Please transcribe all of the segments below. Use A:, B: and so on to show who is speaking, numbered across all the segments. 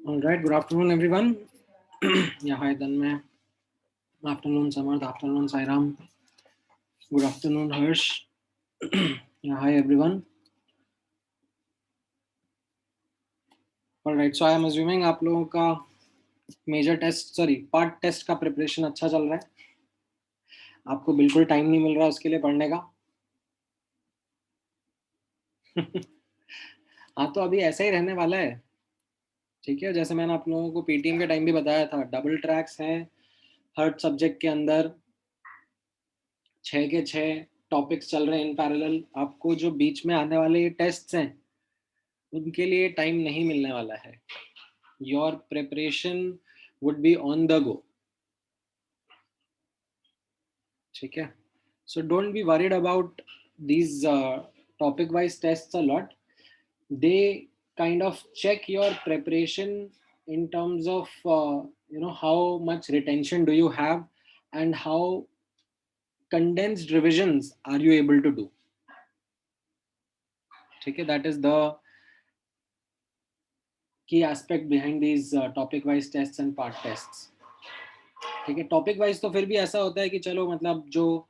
A: All right, good afternoon, everyone. Yeah, hi, Tanmay. Afternoon, Samarth. Afternoon, Sairam. Good afternoon, Harsh. Yeah, hi, everyone. All right, so I am assuming आप लोगों का major test part test का preparation अच्छा चल रहा है. आपको बिल्कुल टाइम नहीं मिल रहा उसके लिए पढ़ने का. हाँ, तो अभी ऐसा ही रहने वाला है. ठीक है, जैसे मैंने आप लोगों को पीटीएम के टाइम भी बताया था, डबल ट्रैक्स हैं हर सब्जेक्ट के अंदर. 6 के 6 टॉपिक्स चल रहे हैं इन पैरेलल. आपको जो बीच में आने वाले टेस्ट्स हैं उनके लिए टाइम नहीं मिलने वाला है. Your preparation would be on the go. ठीक है, so don't be worried about these topic wise tests a lot. They kind of check your preparation in terms of how much retention do you have and how condensed revisions are you able to do. ठीक है, that is the key aspect behind these topic wise tests and part tests. ठीक है, topic wise तो फिर भी ऐसा होता है कि चलो मतलब जो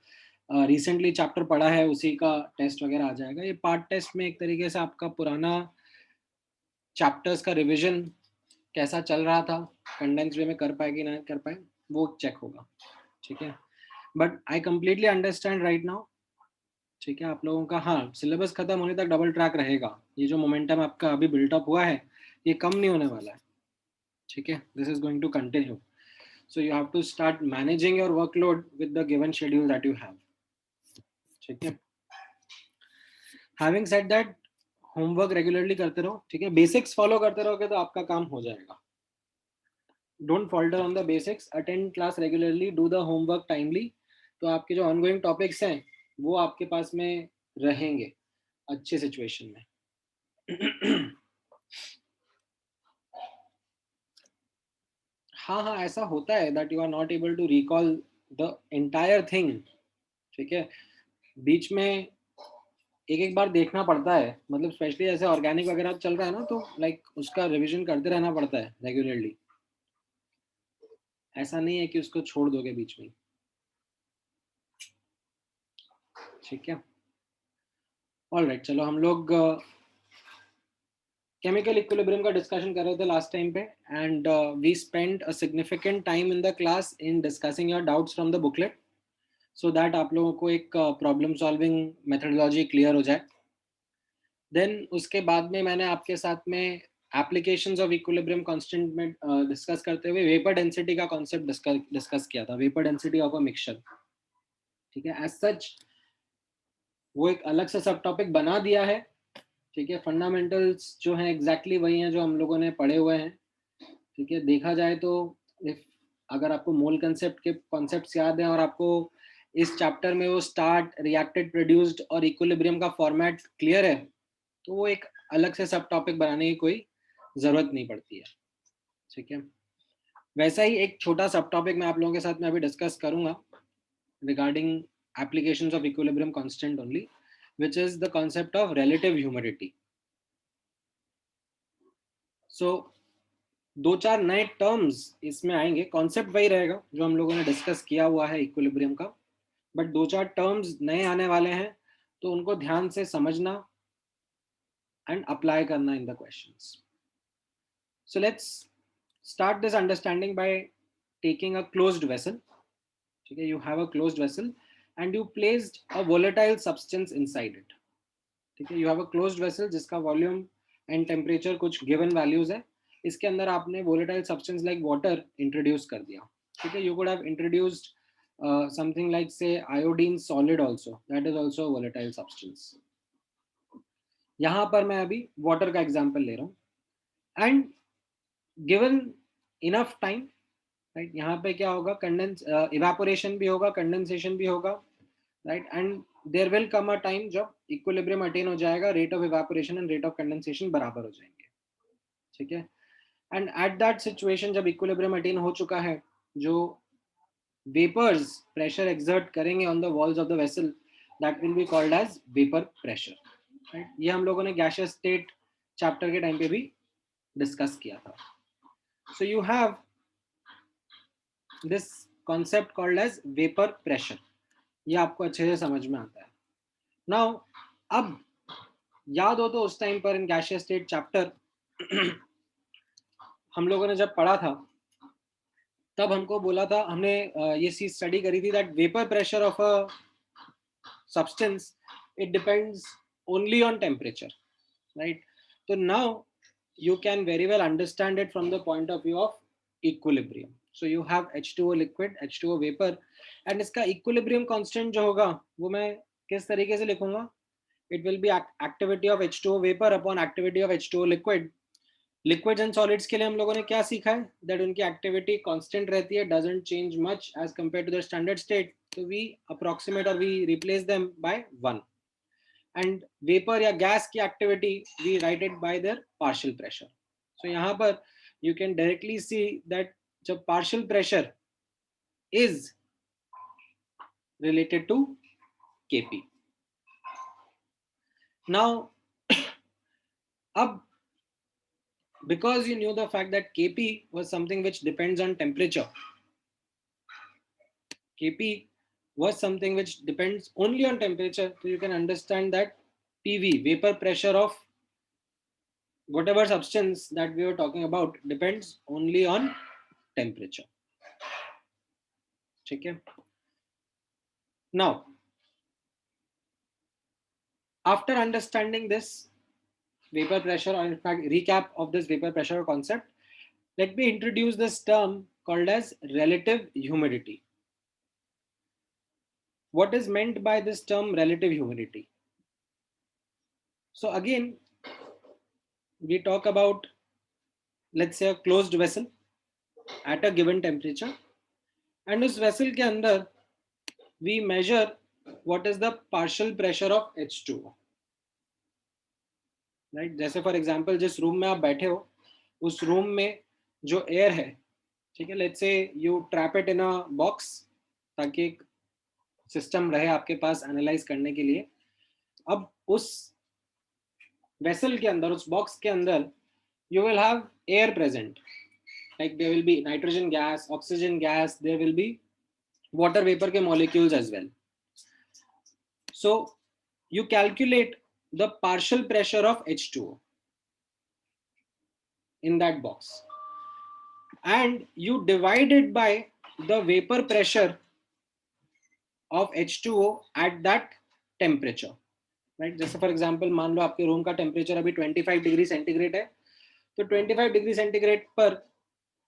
A: रिसेंटली चैप्टर पढ़ा है उसी का टेस्ट वगैरह आ जाएगा. ये पार्ट टेस्ट में एक तरीके से आपका पुराना चैप्टर्स का रिवीजन कैसा चल रहा था, कंडेंस वे में कर पाए कि ना कर पाए, वो चेक होगा. ठीक है, but I completely understand right now. ठीक है, आप लोगों का हाँ सिलेबस खत्म होने तक डबल ट्रैक रहेगा. ये जो मोमेंटम आपका अभी बिल्टअप हुआ है ये कम नहीं होने वाला है. ठीक है, this is going to continue. So you have to start managing your workload with the given schedule that you have. ठीक है, having said that, homework regularly करते रहो. ठीक है, बेसिक्स फॉलो करते रहोगे तो आपका काम हो जाएगा. Don't falter on the basics. Attend class regularly, do the homework timely. तो आपके जो ऑनगोइंग टॉपिक्स हैं वो आपके पास में रहेंगे अच्छे सिचुएशन में. हाँ हाँ, ऐसा होता है that you are not able to recall the entire thing. ठीक है, बीच में एक एक बार देखना पड़ता है. मतलब स्पेशली ऐसे ऑर्गेनिक वगैरह चल रहा है ना, तो लाइक उसका रिवीजन करते रहना पड़ता है रेगुलरली. ऐसा नहीं है कि उसको छोड़ दोगे बीच में. ठीक है, ऑलराइट, चलो हम लोग केमिकल इक्विलिब्रियम का डिस्कशन कर रहे थे लास्ट टाइम पे. And we spend a significant time in the class in discussing your doubts from the booklet, so that आप लोगों को एक प्रॉब्लम सॉल्विंग मेथडोलॉजी क्लियर हो जाए. देन उसके बाद में मैंने आपके साथ में एप्लीकेशंस ऑफ इक्विलिब्रियम कांस्टेंट में डिस्कस करते हुए वेपर डेंसिटी का कॉन्सेप्ट डिस्कस किया था, vapour density of a mixture. ठीक है, एज सच वो एक अलग से सब टॉपिक बना दिया है. ठीक है, फंडामेंटल्स जो हैं एग्जैक्टली वही हैं जो हम लोगों ने पढ़े हुए हैं. ठीक है, देखा जाए तो इफ अगर आपको मोल कंसेप्ट के कॉन्सेप्ट्स याद हैं और आपको इस चैप्टर में वो स्टार्ट, रिएक्टेड, प्रोड्यूस्ड और इक्विलिब्रियम का फॉर्मेट क्लियर है तो वो एक अलग से सब टॉपिक बनाने की कोई जरूरत नहीं पड़ती है. ठीक है, वैसा ही एक छोटा सब टॉपिक मैं आप लोगों के साथ में अभी डिस्कस करूंगा regarding applications of equilibrium constant only, which is the concept of relative humidity. So दो चार नए टर्म्स इसमें आएंगे. कॉन्सेप्ट वही रहेगा जो हम लोगों ने डिस्कस किया हुआ है इक्विलिब्रियम का, बट दो चार टर्म्स नए आने वाले हैं तो उनको ध्यान से समझना एंड अप्लाई करना in the questions. So let's start this understanding by taking a closed vessel. Okay, you have a closed vessel and you placed a volatile substance inside it. Okay, you have a closed vessel जिसका volume and temperature कुछ given values है. इसके अंदर आपने volatile substance like water introduce कर दिया. ठीक है, you could have introduced something like say iodine solid also. That is also a volatile substance. यहाँ पर मैं अभी water का example ले रहा हूँ. And given enough time, right, यहाँ पे क्या होगा, कंडेंस इवेपोरेशन भी होगा, कंडेंसेशन भी होगा, right. And there will come a time जब इक्विलिब्रियम अटेन हो जाएगा, rate of evaporation and rate of condensation बराबर हो जाएंगे. ठीक है, एंड एट दैट सिचुएशन जब इक्विलिब्रियम अटेन हो चुका है, जो वेपर्स प्रेशर एक्सर्ट करेंगे on the walls of the vessel, that will be called as vapour pressure. Right, ये हम लोगों ने गैसियस स्टेट चैप्टर के टाइम पे भी डिस्कस किया था. So you have this concept called as vapor pressure. ये आपको अच्छे से समझ में आता है. Now, अब याद हो तो उस टाइम पर इन गैसियस स्टेट चैप्टर हम लोगों ने जब पढ़ा था तब हमको बोला था, हमने ये चीज स्टडी करी थी, that vapour pressure of a substance it depends only on temperature, right? तो now you can very well understand it from the point of view of equilibrium. So you have H2O liquid, H2O vapor, and इसका equilibrium constant जो होगा वो मैं किस तरीके से लिखूंगा? It will be activity of H2O vapor upon activity of H2O liquid. Liquids and solids के लिए हम लोगों ने क्या सीखा है? That उनकी activity constant रहती है, doesn't change much as compared to the standard state. So we approximate or we replace them by 1. And vapor या gas की activity we write it by their partial pressure. So यहाँ पर you can directly see that जब partial pressure is related to Kp. Now, अब because you knew the fact that Kp was something which depends on temperature, Kp was something which depends only on temperature, so you can understand that PV, vapor pressure of whatever substance that we were talking about, depends only on temperature. Okay. Now, after understanding this vapor pressure, or in fact recap of this vapor pressure concept, let me introduce this term called as relative humidity. What is meant by this term relative humidity? So again, we talk about, let's say, a closed vessel at a given temperature, and this vessel के अंदर we measure what is the partial pressure of H2O. Right? जैसे for example जिस room में आप बैठे हो उस room में जो एयर है, ठीक है, let's say you trap it in a box ताकि एक सिस्टम रहे आपके पास एनालाइज करने के लिए. अब उस वेसल के अंदर, उस बॉक्स के अंदर you will have air present, like there will be nitrogen gas, oxygen gas, there will be water vapour के molecules as well. So you calculate the partial pressure of H2O in that box and you divide it by the vapor pressure of H2O at that temperature, right? जैसे for example मान लो आपके room का temperature अभी 25 degree centigrade है, तो 25 degree centigrade पर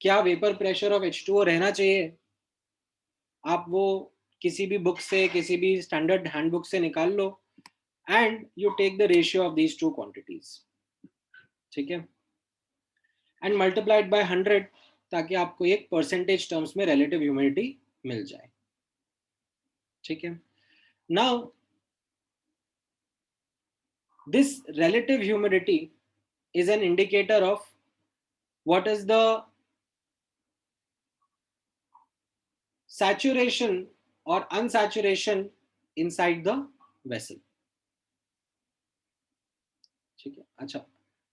A: क्या vapour pressure of H2O रहना चाहिए, आप वो किसी भी बुक से, किसी भी स्टैंडर्ड हैंडबुक से निकाल लो and you take the ratio of these two quantities, ठीक है, and multiply it by 100 ताकि आपको एक परसेंटेज टर्म्स में relative humidity मिल जाए. ठीक है. Now this relative humidity is an indicator of what is the saturation or unsaturation inside the vessel. ठीक है. अच्छा,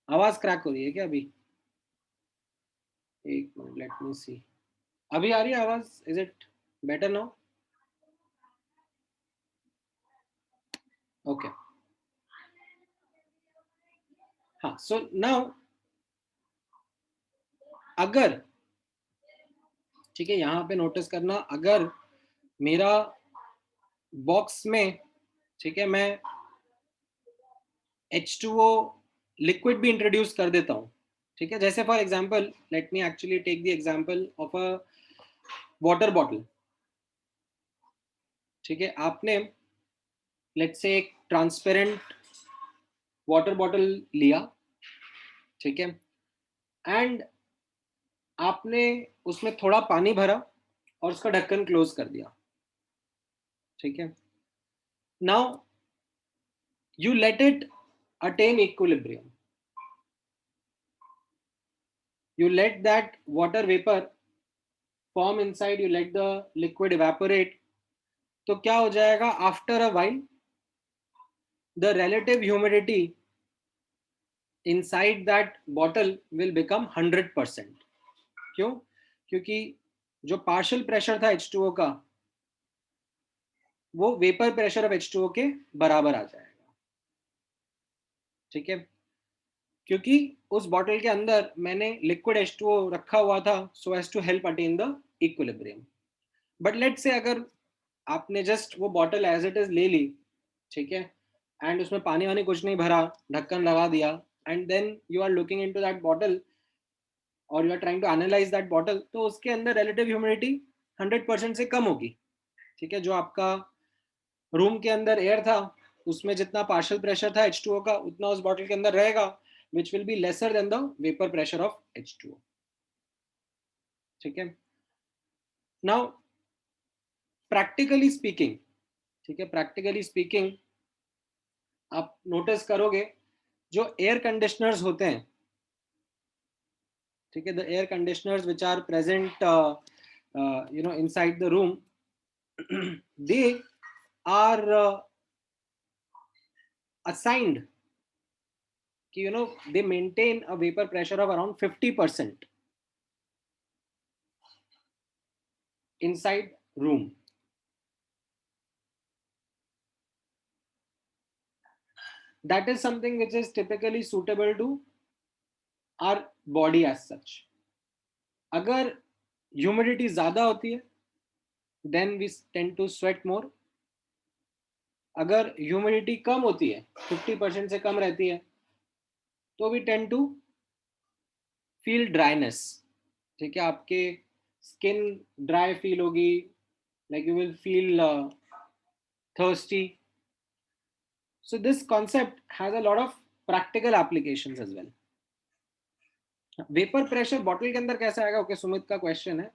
A: आवाज क्रैक हो रही है क्या अभी? एक मिनट, लेट मी सी. अभी आ रही है आवाज? Is it better now? Okay. हाँ, सो नाउ अगर, ठीक है, यहां पे नोटिस करना, अगर मेरा बॉक्स में, ठीक है, मैं H2O लिक्विड भी इंट्रोड्यूस कर देता हूं, ठीक है, जैसे for example let me actually take the example of a water bottle. ठीक है, आपने लेट्स से एक ट्रांसपेरेंट वाटर बॉटल लिया, ठीक है, एंड आपने उसमें थोड़ा पानी भरा और उसका ढक्कन क्लोज कर दिया. ठीक है. Now you let it attain equilibrium, you let that water vapor form inside, you let the liquid evaporate. तो क्या हो जाएगा? after a while the relative humidity inside that bottle will become 100%. क्यों? क्योंकि जो पार्शियल प्रेशर था H2O का वो वेपर प्रेशर ऑफ H2O के बराबर आ जाएगा। ठीक है, क्योंकि उस बॉटल के अंदर मैंने लिक्विड H2O रखा हुआ था so as to help attain the equilibrium. But let's say अगर आपने जस्ट वो बॉटल एज इट इज ले ली, ठीक है, एंड उसमें पानी वानी कुछ नहीं भरा, ढक्कन लगा दिया, and then you are looking into that bottle और you are trying to analyse that bottle, तो उसके अंदर रिलेटिव ह्यूमिडिटी 100% से कम होगी। ठीक है, जो आपका रूम के अंदर एयर था उसमें जितना पार्शियल प्रेशर था H2O का उतना उस बॉटल के अंदर रहेगा, विच will be lesser than the vapour pressure of H2O। ठीक है, नाउ प्रैक्टिकली स्पीकिंग, ठीक है, प्रैक्टिकली स्पीकिंग आप नोटिस करोगे जो एयर कंडीशनर्स होते हैं, ठीक है, the air conditioners which are present inside the room, they are assigned कि they maintain a vapor pressure of around 50% inside room. That is something which is typically suitable to our body as such. अगर humidity ज्यादा होती है then we tend to sweat more. अगर humidity कम होती है, 50% से कम रहती है, तो we tend to feel dryness. ठीक है, आपके स्किन ड्राई फील होगी, like you will feel thirsty. So this concept has a lot of practical applications as well. Vapour pressure bottle के अंदर कैसे आएगा? ओके, सुमित का क्वेश्चन है।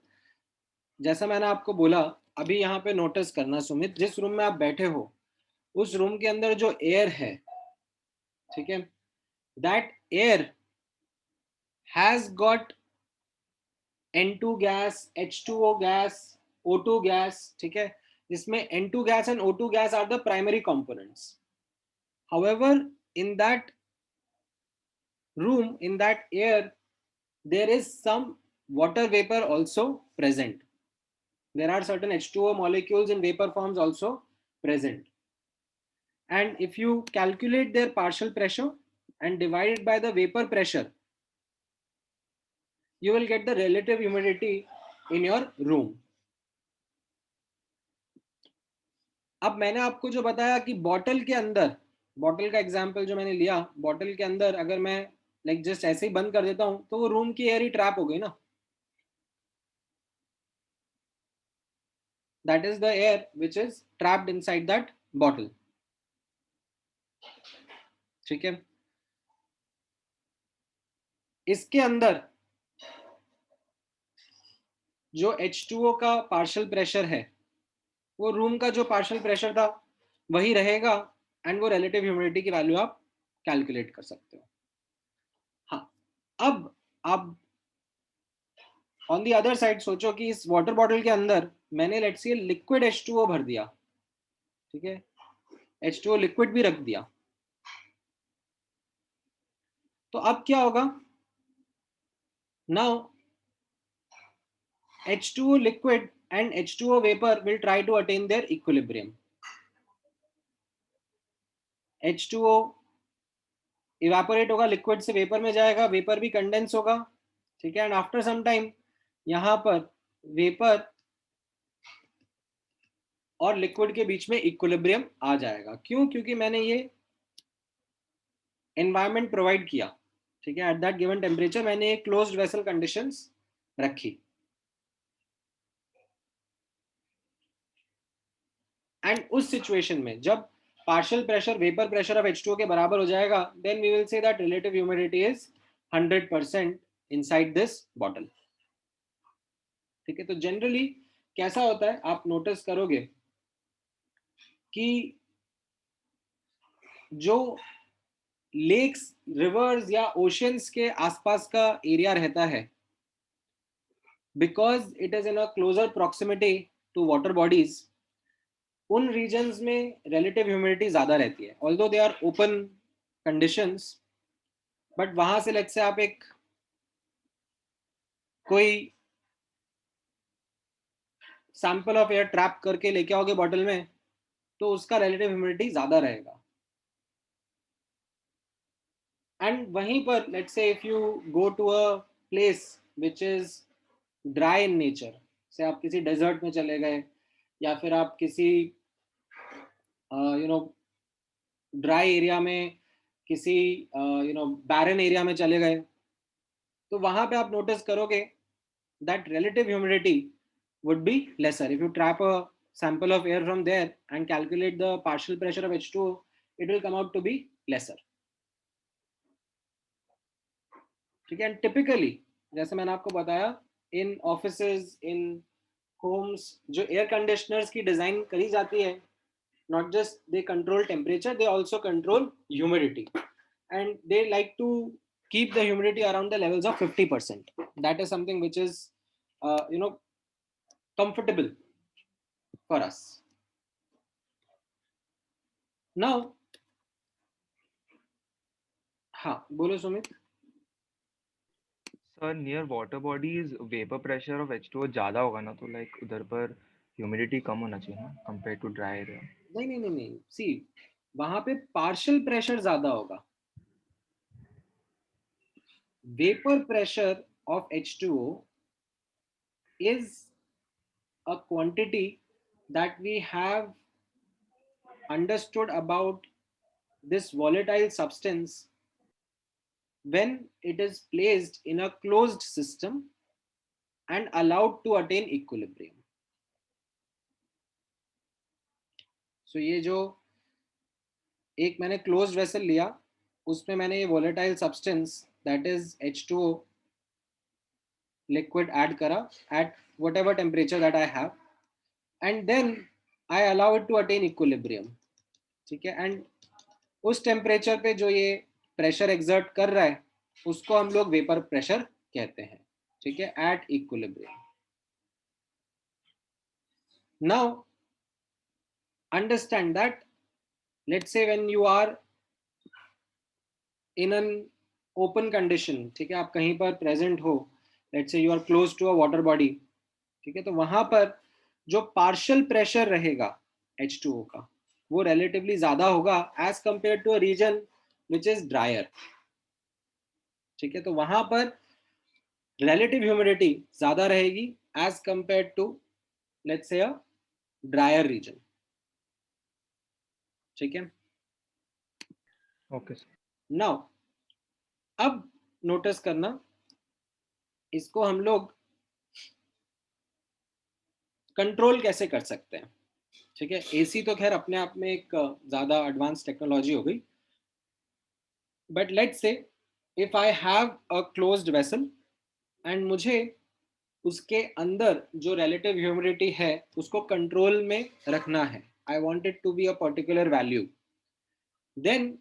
A: जैसा मैंने आपको बोला, अभी यहाँ पे नोटिस करना सुमित, जिस रूम में आप बैठे हो उस रूम के अंदर जो एयर है, ठीक है, that air has got N2 gas, H2O gas, O2 gas, ठीक है, जिसमें N2 gas and O2 gas are the primary components. However, in that room, in that air, there is some water vapor also present. There are certain H2O molecules in vapor forms also present. And if you calculate their partial pressure and divide it by the vapor pressure, you will get the relative humidity in your room. अब मैंने आपको जो बताया कि bottle के अंदर, bottle का example जो मैंने लिया, बॉटल के अंदर अगर मैं लाइक जस्ट ऐसे ही बंद कर देता हूं तो वो रूम की एयर ही ट्रैप हो गई ना। That is the air which is trapped inside that bottle. ठीक है, इसके अंदर जो H2O का पार्शियल प्रेशर है वो रूम का जो पार्शियल प्रेशर था वही रहेगा, एंड वो रिलेटिव ह्यूमिडिटी की वैल्यू आप कैलकुलेट कर सकते हो। हाँ, अब आप ऑन दी अदर साइड सोचो कि इस वाटर बॉटल के अंदर मैंने लेट्स से लिक्विड H2O भर दिया, ठीक है, H2O लिक्विड भी रख दिया, तो अब क्या होगा? Now H2O liquid and H2O vapor will try to attain their equilibrium. H2O evaporate होगा, लिक्विड से वेपर में जाएगा, वेपर भी कंडेंस होगा, ठीक है, एंड आफ्टर सम टाइम यहां पर वेपर और लिक्विड के बीच में इक्विलिब्रियम आ जाएगा। क्यों? क्योंकि मैंने ये एनवायरनमेंट प्रोवाइड किया, ठीक है, एट दैट गिवन टेम्परेचर मैंने एक क्लोज्ड वेसल कंडीशंस रखी, एंड उस सिचुएशन में जब partial pressure vapor pressure of H2O के बराबर हो जाएगा, then we will say that relative humidity is 100% inside this bottle. ठीक है, तो जनरली कैसा होता है आप नोटिस करोगे कि जो लेक्स, रिवर्स या ओशंस के आसपास का एरिया रहता है, because it is in a closer proximity to water bodies, उन रीजन्स में रिलेटिव ह्यूमिडिटी ज्यादा रहती है, although they are open conditions, but वहां से लेट्स से आप एक कोई सैंपल ऑफ एयर ट्रैप करके लेके आओगे बॉटल में, तो उसका रिलेटिव ह्यूमिडिटी ज्यादा रहेगा। एंड वहीं पर let's say if you go to a place which is dry in nature, say आप किसी डेजर्ट में चले गए, या फिर आप किसी यू नो ड्राई एरिया में, किसी बैरन एरिया में चले गए, तो वहां पे आप नोटिस करोगे that relative humidity would be lesser. If you trap a sample of air from there and calculate the partial pressure of H2O, it will come out to be lesser. ठीक है। एंड टिपिकली जैसे मैंने आपको बताया, इन offices, इन Holmes, जो air conditioners की design करी जाती है, not just they control temperature, they also control humidity, and they like to keep the humidity around the levels of 50%. That is something which is comfortable for us. Now, हाँ बोलो Sumit.
B: Sir near water bodies vapour pressure of H2O ज़्यादा होगा ना, तो like उधर पर humidity कम होना चाहिए ना कंपेयर टू ड्राई एरिया।
A: नहीं नहीं नहीं नहीं, सी वहां पे पार्शियल प्रेशर ज्यादा होगा। Vapour pressure of H2O is a quantity that we have understood about this volatile substance when it is placed in a closed system and allowed to attain equilibrium. So ये जो एक मैंने closed vessel लिया, उसमें मैंने ये volatile substance that is H2O liquid add करा at whatever temperature that I have, and then I allow it to attain equilibrium. ठीक है। एंड उस टेम्परेचर पे जो ये प्रेशर एक्सर्ट कर रहा है, उसको हम लोग वेपर प्रेशर कहते हैं। ठीक है, at equilibrium. Now understand that let's say when you are in an open condition, ठीक है, आप कहीं पर प्रेजेंट हो, let's say you are close to a water body, ठीक है, तो वहां पर जो पार्शियल प्रेशर रहेगा H2O का, वो रिलेटिवली ज्यादा होगा as compare to a region which is drier. ठीक है, तो वहां पर रिलेटिव ह्यूमिडिटी ज्यादा रहेगी as compare to let's say a dryer region. ठीक है।
B: Okay sir.
A: नाउ अब नोटिस करना, इसको हम लोग कंट्रोल कैसे कर सकते हैं। ठीक है, एसी तो खैर अपने आप में एक ज्यादा एडवांस टेक्नोलॉजी हो गई, but let's say if I have a closed vessel and मुझे उसके अंदर जो रिलेटिव ह्यूमिडिटी है उसको कंट्रोल में रखना है, I want it to be a particular value, then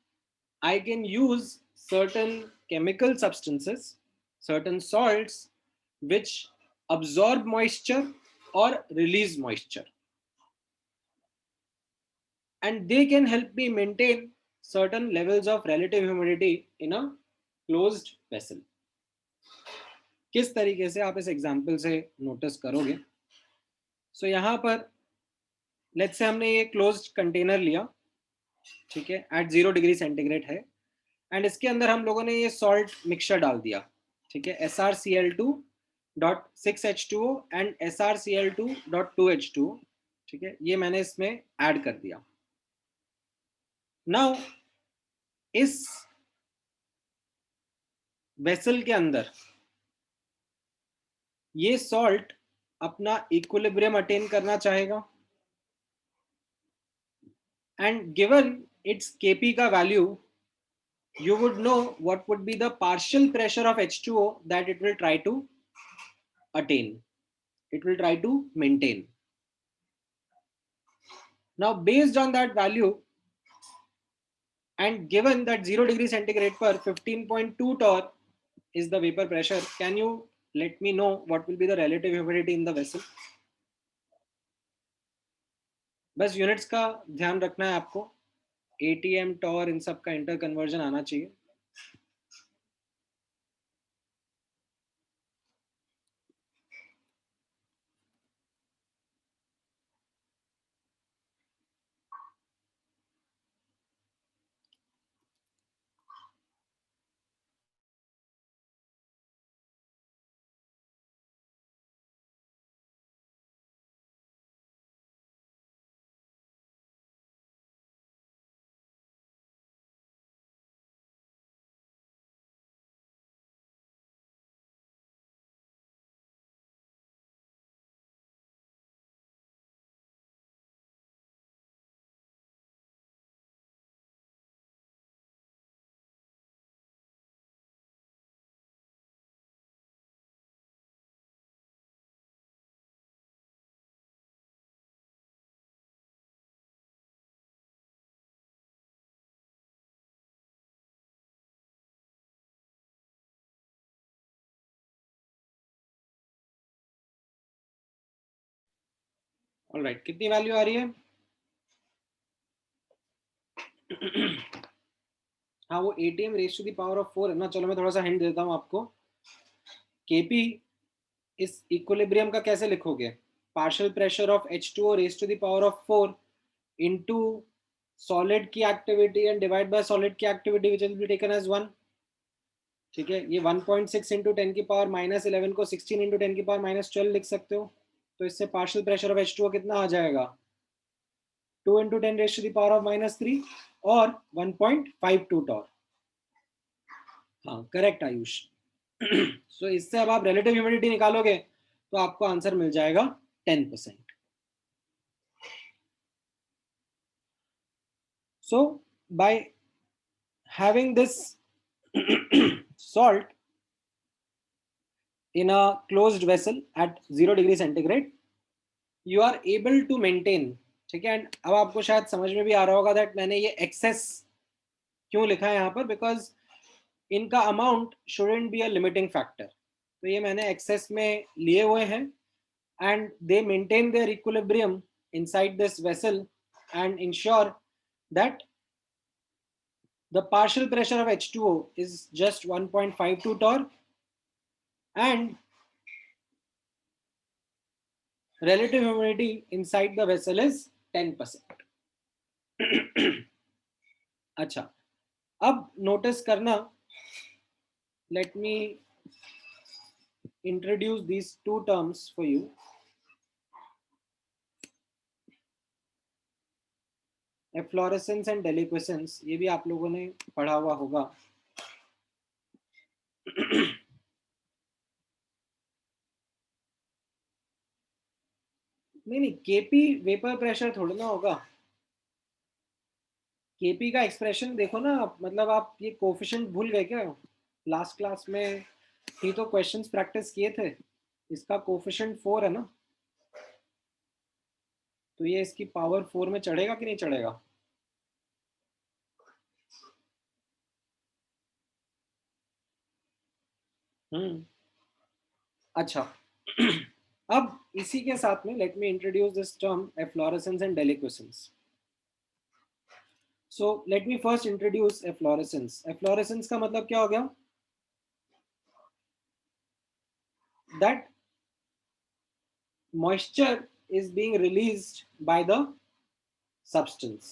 A: I can use certain chemical substances, certain salts, which absorb moisture or release moisture, and they can help me maintain certain levels of relative humidity in a closed vessel. किस तरीके से आप इस example से notice करोगे। सो यहाँ पर let's से हमने ये क्लोज्ड कंटेनर लिया, ठीक है, एट 0 डिग्री सेंटीग्रेड है, एंड इसके अंदर हम लोगों ने ये सॉल्ट मिक्सचर डाल दिया। ठीक है, SrCl2.6H2O एंड SrCl2.2H2O। ठीक है, ये मैंने इसमें ऐड कर दिया। नाउ इस वेसल के अंदर ये सॉल्ट अपना इक्विलिब्रियम अटेन करना चाहेगा, एंड गिवन इट्स Kp का value, you would know what would be the partial pressure of H2O that it will try to attain, it will try to maintain. Now based on that value and given that 0 degree centigrade per 15.2 torr is the vapor pressure, can you let me know what will be the relative humidity in the vessel? बस units का ध्यान रखना है आपको, ATM Tor इन सब का inter conversion आना चाहिए। ऑलराइट, कितनी वैल्यू आ रही है? हाँ, वो ATM raise to the power of 4 है ना। चलो मैं थोड़ा सा हिंट देता हूँ आपको। KP इस इक्विलिब्रियम का कैसे लिखोगे? Partial pressure of H2O raise to the power of 4 into solid की activity and divide by solid की activity which will be taken as 1। ठीक है, ये 1.6 इंटू 10 की पावर -11 को 16 इंटू 10 की पावर -12 लिख सकते हो। तो इससे पार्शियल प्रेशर ऑफ H2O कितना आ जाएगा? 2 into 10 raise to the power of -3 और 1.52 टॉर। हाँ, करेक्ट आयुष। सो इससे अब आप रिलेटिव ह्यूमिडिटी निकालोगे तो आपको आंसर मिल जाएगा 10%। So by having this salt in a closed vessel at 0 degree centigrade, you are able to maintain। ठीक है, एंड अब आपको शायद समझ में भी आ रहा होगा दैट मैंने ये एक्सेस क्यों लिखा है यहाँ पर, बिकॉज इनका amount shouldn't be a limiting factor. तो ये मैंने एक्सेस में लिए हुए हैं and they maintain their equilibrium inside this vessel and ensure that the partial pressure of H2O is just 1.52 torr and relative humidity inside the vessel is 10%। अच्छा, अब notice करना, let me introduce these two terms for you। Efflorescence and deliquescence, ये भी आप लोगों ने पढ़ा हुआ होगा। नहीं नहीं, केपी वेपर प्रेशर थोड़ा ना होगा। केपी का एक्सप्रेशन देखो ना, मतलब आप ये कोफिशिएंट भूल गए क्या? लास्ट क्लास में ही तो क्वेश्चंस प्रैक्टिस किए थे। इसका कोफिशिएंट 4 है ना, तो ये इसकी पावर 4 में चढ़ेगा कि नहीं चढ़ेगा? अच्छा। अब इसी के साथ में let me introduce this term efflorescence and deliquescence. So let me first introduce efflorescence. Efflorescence का मतलब क्या हो गया? That moisture is being released by the substance।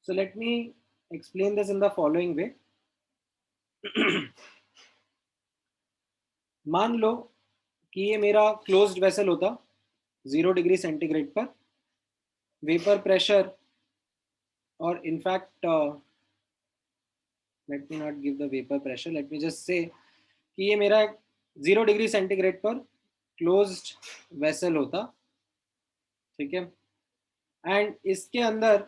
A: So let me explain this in the following way। मान लो कि ये मेरा closed vessel होता 0 डिग्री सेंटीग्रेड पर, वेपर प्रेशर, और in fact let me not give the vapour pressure, let me just say कि ये मेरा 0 डिग्री सेंटीग्रेड पर क्लोज्ड वेसल होता। ठीक है, एंड इसके अंदर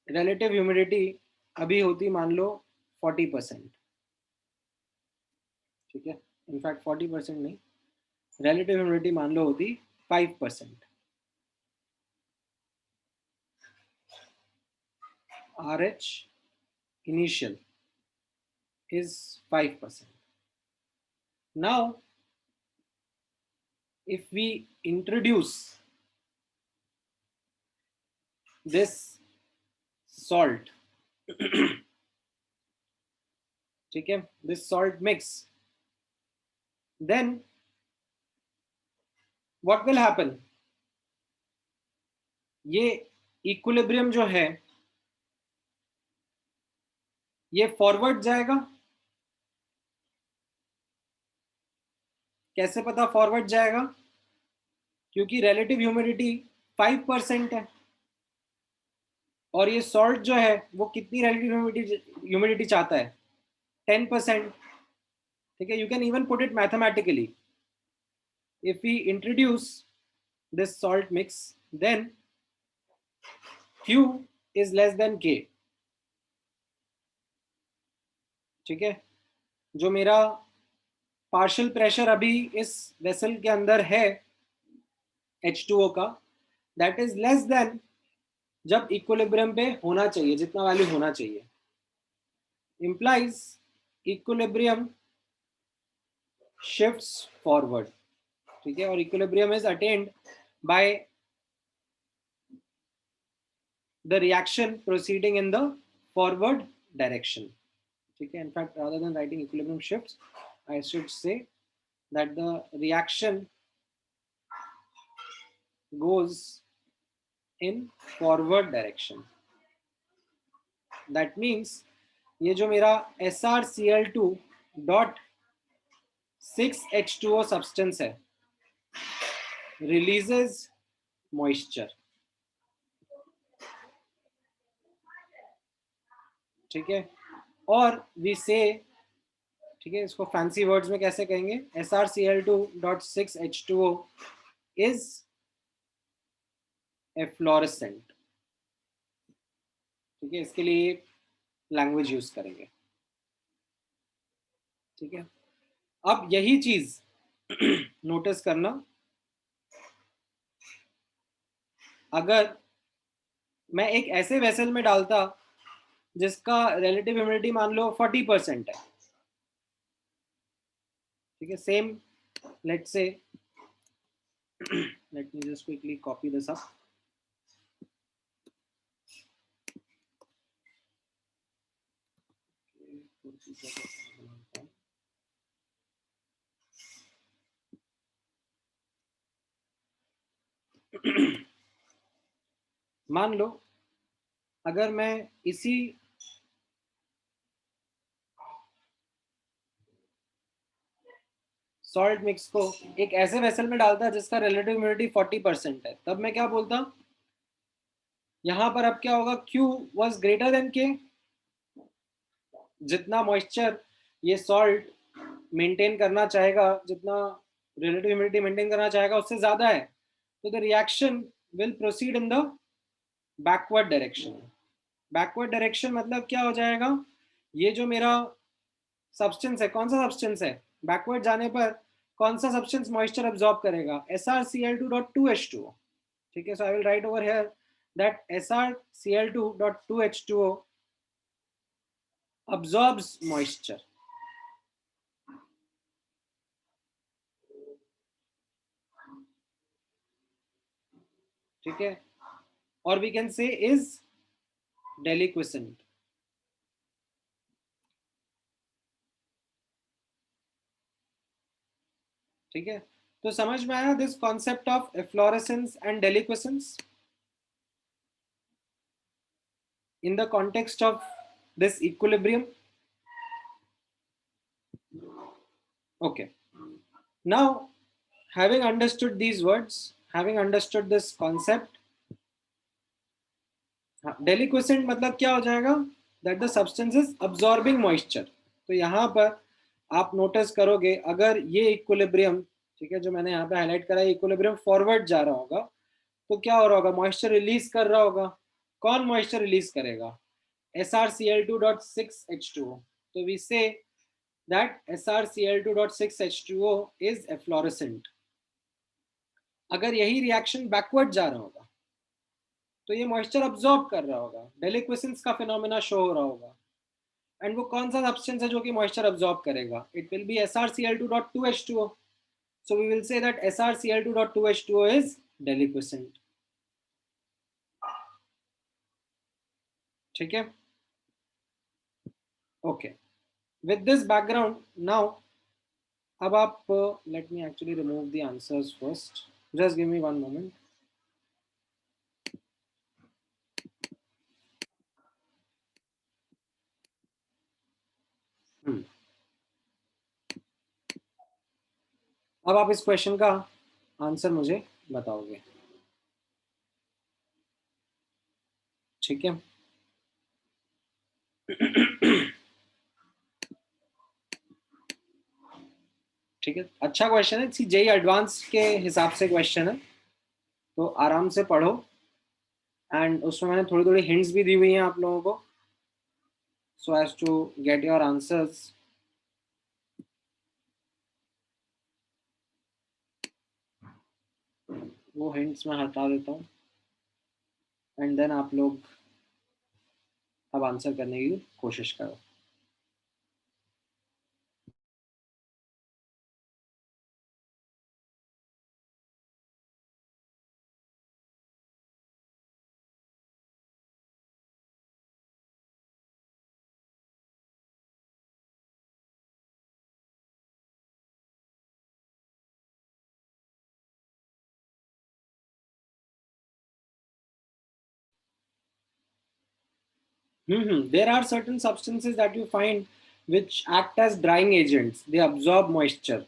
A: रिलेटिव ह्यूमिडिटी अभी होती मान लो 40%। ठीक है, इनफैक्ट 40% नहीं, रिलेटिव ह्यूमिडिटी मान लो होती 5%। RH initial is 5%। Now if we introduce this salt, ठीक है, this salt mix, then what will happen? ये इक्विलिब्रियम जो है ये फॉरवर्ड जाएगा। कैसे पता फॉरवर्ड जाएगा? क्योंकि रिलेटिव ह्यूमिडिटी 5% है और ये सॉल्ट जो है वो कितनी रिलेटिव ह्यूमिडिटी चाहता है? 10%। ठीक है, you can even put it mathematically. If we introduce this salt mix, then Q is less than K। ठीक है, जो मेरा पार्शियल प्रेशर अभी इस वेसल के अंदर है H2O का, दैट इज लेस देन जब इक्विलिब्रियम पे होना चाहिए, जितना वैल्यू होना चाहिए। implies equilibrium shifts forward। ठीक है, और equilibrium is attend bye the reaction proceeding in the forward direction. ठीक है, in fact rather than writing equilibrium shifts I should say that the reaction goes in forward direction. That means ये जो मेरा SrCl2 dot 6H2O substance है releases moisture. ठीक है, और we say, ठीक है, इसको फैंसी वर्ड्स में कैसे कहेंगे, SrCl2.6H2O is efflorescent. ठीक है, इसके लिए लैंग्वेज यूज करेंगे. ठीक है, अब यही चीज नोटिस करना, अगर मैं एक ऐसे वेसल में डालता जिसका रिलेटिव ह्यूमिडिटी मान लो 40% है. ठीक है, same let's say, let me just quickly copy this up. मान लो अगर मैं इसी सॉल्ट मिक्स को एक ऐसे वेसल में डालता जिसका रिलेटिव ह्यूमिडिटी 40% है, तब मैं क्या बोलता, यहां पर अब क्या होगा, Q was greater than K. जितना मॉइस्चर ये सॉल्ट मेंटेन करना चाहेगा, जितना रिलेटिव ह्यूमिडिटी मेंटेन करना चाहेगा उससे ज्यादा है, तो the reaction will proceed in the backward direction. Backward direction मतलब क्या हो जाएगा, ये जो मेरा सब्सटेंस है, कौन सा सब्सटेंस है, बैकवर्ड जाने पर कौन सा सब्सटेंस मॉइस्चर अब्सॉर्ब करेगा, SrCl2.2H2O. ठीक है, so I will write over here that SrCl2.2H2O absorbs moisture. ठीक है, और we can say is deliquescent. ठीक है, तो समझ में आया this concept of efflorescence and deliquescence in the context of this equilibrium. Okay, now having understood these words, having understood this concept, deliquescent मतलब क्या हो जाएगा, that the substance is absorbing moisture. तो यहाँ पर आप नोटिस करोगे अगर ये इक्विलिब्रियम, ठीक है, जो मैंने यहाँ पे हाईलाइट करा है, इक्विलिब्रियम फॉरवर्ड जा रहा होगा तो क्या हो रहा होगा, मॉइस्चर रिलीज कर रहा होगा. कौन मॉइस्चर रिलीज करेगा, SrCl2.6H2O. तो वी से that SrCl2.6H2O is efflorescent. अगर यही रिएक्शन बैकवर्ड जा रहा होगा तो ये मॉइस्चर अब्सॉर्ब कर रहा होगा, डेलिक्वेसेंस का फिनोमेना शो हो रहा होगा. एंड वो कौन सा सब्सटेंस है जो कि मॉइस्चर अब्सॉर्ब करेगा, it will be SrCl2.2H2O. So we will say that SrCl2.2H2O is deliquescent. ठीक है, okay. With this background, now अब आप let me actually remove the answers first. Just give me one moment. अब आप इस question का answer मुझे बताओगे. ठीक है, ठीक है, अच्छा क्वेश्चन है, जेई एडवांस के हिसाब से क्वेश्चन है, तो आराम से पढ़ो. एंड उसमें मैंने थोड़ी थोड़ी हिंट्स भी दी हुई हैं आप लोगों को, so as to get your answers. वो हिंट्स मैं हटा देता हूँ एंड देन आप लोग अब आंसर करने की कोशिश करो. There are certain substances that you find which act as drying agents. They absorb moisture.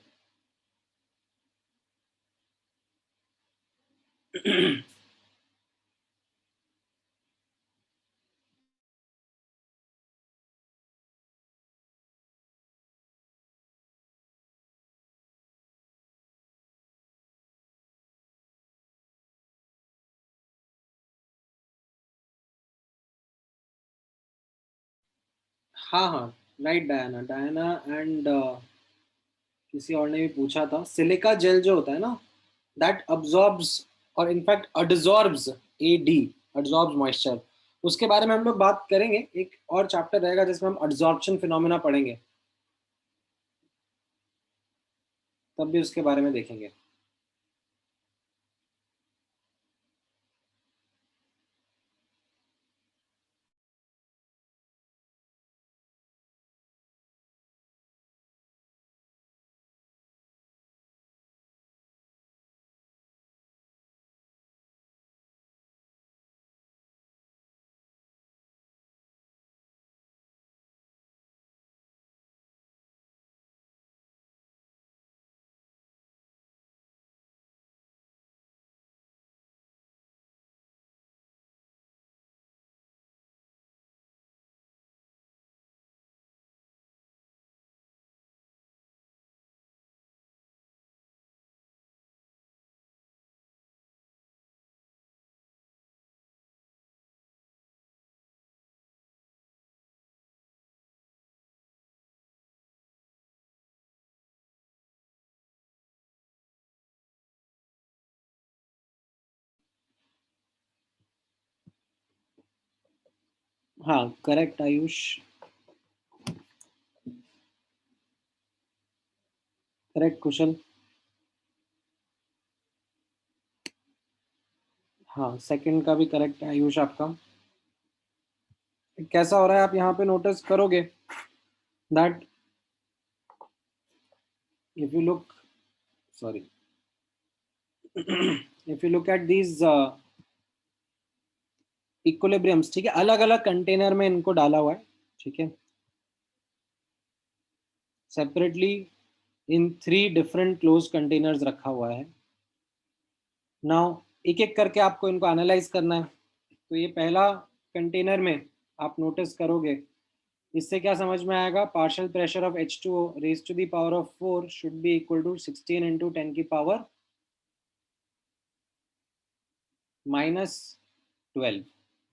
A: हाँ हाँ, राइट डायना, डायना एंड किसी और ने भी पूछा था, सिलिका जेल जो होता है ना, दैट अब्जॉर्ब्स और इनफैक्ट अडजॉर्ब्स, एडी, अब्जॉर्ब्स मॉइस्चर। उसके बारे में हम लोग बात करेंगे, एक और चैप्टर रहेगा जिसमें हम अब्जॉर्प्शन फिनोमेना पढ़ेंगे, तब भी उसके बारे में देखेंगे। हाँ करेक्ट आयुष, करेक्ट कुशल। हाँ सेकंड का भी करेक्ट है आयुष आपका। कैसा हो रहा है, आप यहाँ पे नोटिस करोगे that if you look, sorry, if you look at these equilibriums, ठीक है, अलग अलग कंटेनर में इनको डाला हुआ है, ठीक है, separately in 3 different close containers रखा हुआ है। नाउ एक एक करके आपको इनको एनालाइज करना है। तो ये पहला कंटेनर में आप नोटिस करोगे, इससे क्या समझ में आएगा, partial pressure of H2O raise to the power of 4 should be equal to 16 into 10 की पावर -12,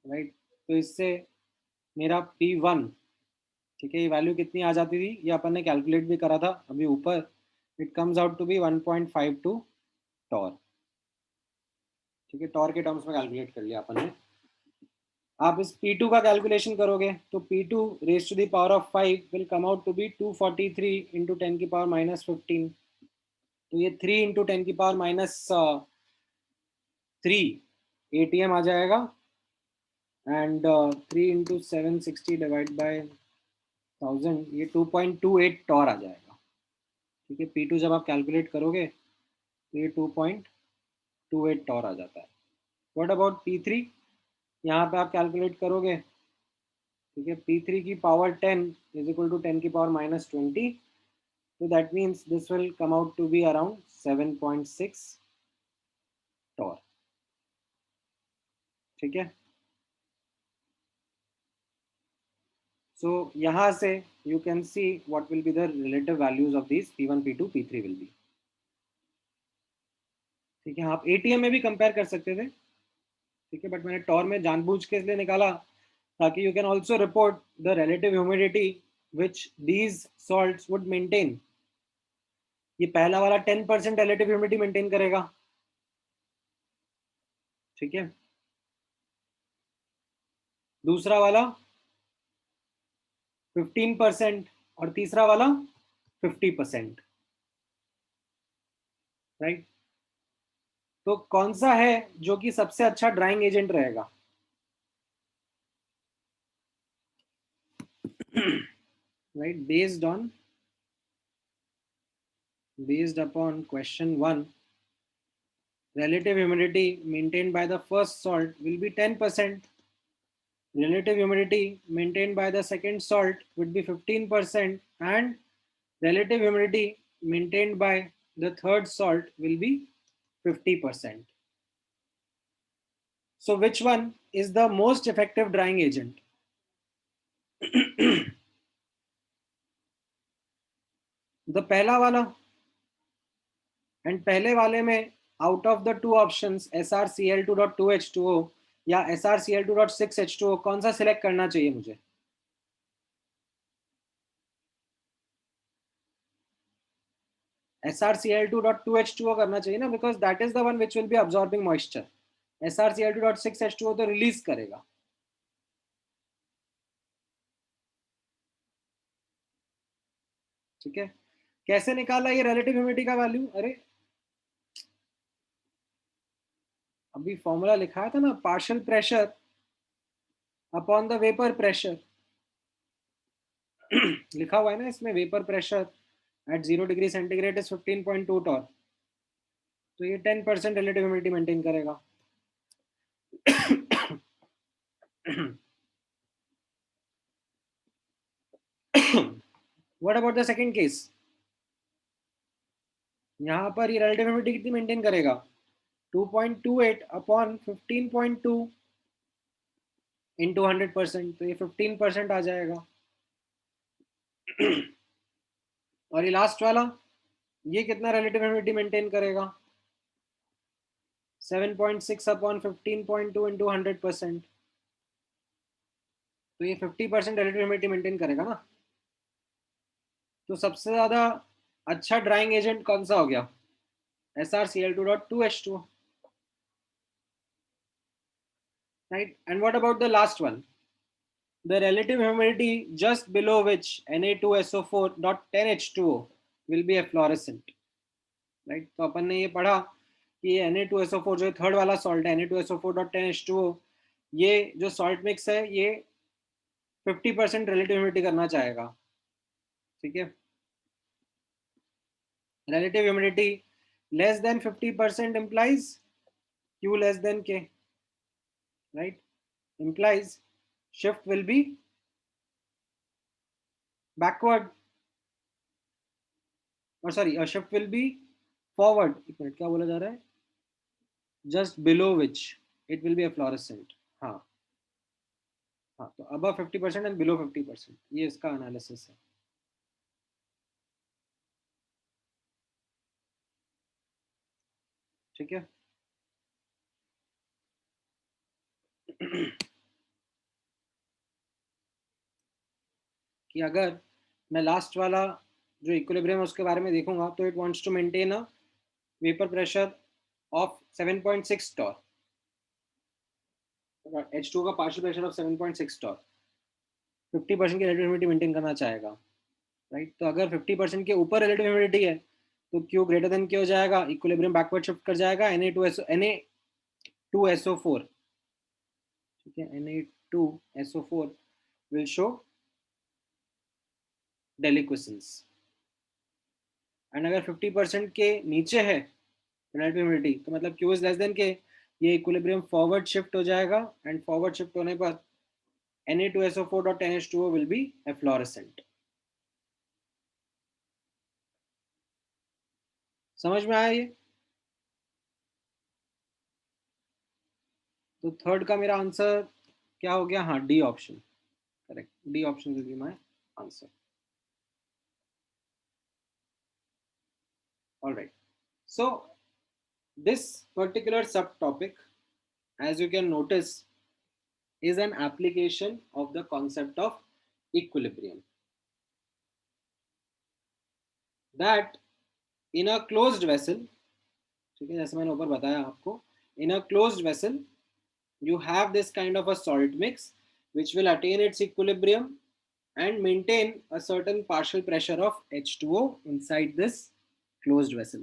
A: राइट। तो इससे मेरा P1, ठीक है, ये वैल्यू कितनी आ जाती थी, ये अपन ने कैलकुलेट भी करा था अभी ऊपर, it comes out to be 1.52 torr, ठीक है, टॉर के टर्म्स में कैलकुलेट कर लिया अपन ने। आप इस P2 का कैलकुलेशन करोगे तो P2 raise to the power of 5 will come out to be 243 into 10 की पावर -15। तो ये 3 इंटू 10 की पावर -3 ATM आ जाएगा, एंड 3 इंटू 760 डिवाइड बाई 1000, ये 2.28 टॉर आ जाएगा, ठीक है। P2 जब आप कैलकुलेट करोगे तो ये 2.28 टॉर आ जाता है। व्हाट अबाउट P3, यहाँ पे आप कैलकुलेट करोगे, ठीक है, P3 की पावर 10 इज इक्वल टू 10 की power -20, so that means this will come out to be around 7.6 torr, ठीक है। So यहाँ से you can see what will be the relative values of these P1, P2, P3 will be, ठीक है। आप ATM में भी कंपेयर कर सकते थे, ठीक है, बट मैंने टॉर में जानबूझ के इसलिए निकाला ताकि you can also report the relative humidity which these salts would maintain। ये पहला वाला 10% relative humidity मेंटेन करेगा, ठीक है, दूसरा वाला 15% और तीसरा वाला 50%, राइट। तो कौन सा है जो कि सबसे अच्छा ड्राइंग एजेंट रहेगा, right, based upon question 1, relative humidity maintained by the first salt will be 10%, relative humidity maintained by the second salt would be 15% and relative humidity maintained by the third salt will be 50%. So which one is the most effective drying agent? The पहला वाला, and पहले वाले में out of the two options SrCl2.2H2O या SrCl2.6H2O कौन सा select करना चाहिए मुझे? SrCl2.2H2O करना चाहिए ना, because that is the one which will B absorbing moisture. SrCl2.6H2O तो रिलीज करेगा. ठीक है, कैसे निकाला ये रिलेटिव ह्यूमिडिटी का वैल्यू? अरे अभी फॉर्मूला लिखा था ना, partial pressure upon the vapour pressure. लिखा हुआ है ना इसमें, vapour pressure at 0 degree centigrade is 15.2 torr. तो ये 10% रिलेटिव ह्यूमिडिटी मेंटेन करेगा. What about the second case? यहाँ पर ये रिलेटिव ह्यूमिडिटी कितनी मेंटेन करेगा? 2.28 अपॉन 15.2 इंटू 100%, तो ये 15% आ जाएगा. और ये लास्ट वाला, ये कितना रिलेटिव ह्यूमिडिटी मेंटेन करेगा? 7.6 अपॉन 15.2 इंटू 100%, तो ये 50% रिलेटिव ह्यूमिडिटी मेंटेन करेगा ना. तो सबसे ज्यादा अच्छा ड्राइंग एजेंट कौन सा हो गया? SrCl2.2H2O. Right? And what about the last one? The relative humidity just below which Na2SO4.10H2O will be efflorescent. Right? तो अपन ने ये पढ़ा कि Na2SO4 जो थर्ड वाला सॉल्ट है, Na2SO4.10H2O, ये जो सॉल्ट मिक्स है ये 50% रिलेटिव ह्यूमिडिटी करना चाहेगा. ठीक है, relative humidity less than 50% implies Q less than K. Right? Implies shift will be backward, or sorry, a shift will be forward. एक मिनट, क्या बोला जा रहा है? Just below which it will be efflorescent. हाँ हाँ, तो above 50% and below 50%, ये इसका एनालिसिस है. ठीक है. कि अगर मैं लास्ट वाला जो इक्विलिब्रियम है उसके बारे में देखूंगा, तो it wants to maintain a vapour pressure of 7.6 torr. H2 का पार्शियल प्रेशर ऑफ 7.6 टॉर, 50% की रिलेटिव ह्यूमिडिटी मेंटेन करना चाहेगा. राइट? तो अगर 50% के ऊपर रिलेटिव ह्यूमिडिटी है तो Q ग्रेटर देन K हो जाएगा, इक्विलिब्रियम बैकवर्ड शिफ्ट कर जाएगा, Na2SO4. ठीक है, Na2SO4 विल शो डेलिक्वेसेंस. एंड अगर 50% के नीचे है रिलेटिव ह्यूमिडिटी, तो मतलब Q is less than K, ये इक्विलिब्रियम फॉरवर्ड शिफ्ट हो जाएगा, एंड फॉरवर्ड शिफ्ट होने पर Na2SO4.10H2O will be efflorescent. समझ में आया ये? तो थर्ड का मेरा आंसर क्या हो गया? हाँ, D option. Correct, D option will be my answer. All right. So this particular subtopic, as you can notice, is an application of the concept of equilibrium. That in a closed vessel, ठीक है, जैसे मैंने ऊपर बताया आपको, in a closed vessel you have this kind of a salt mix which will attain its equilibrium and maintain a certain partial pressure of H2O inside this closed vessel.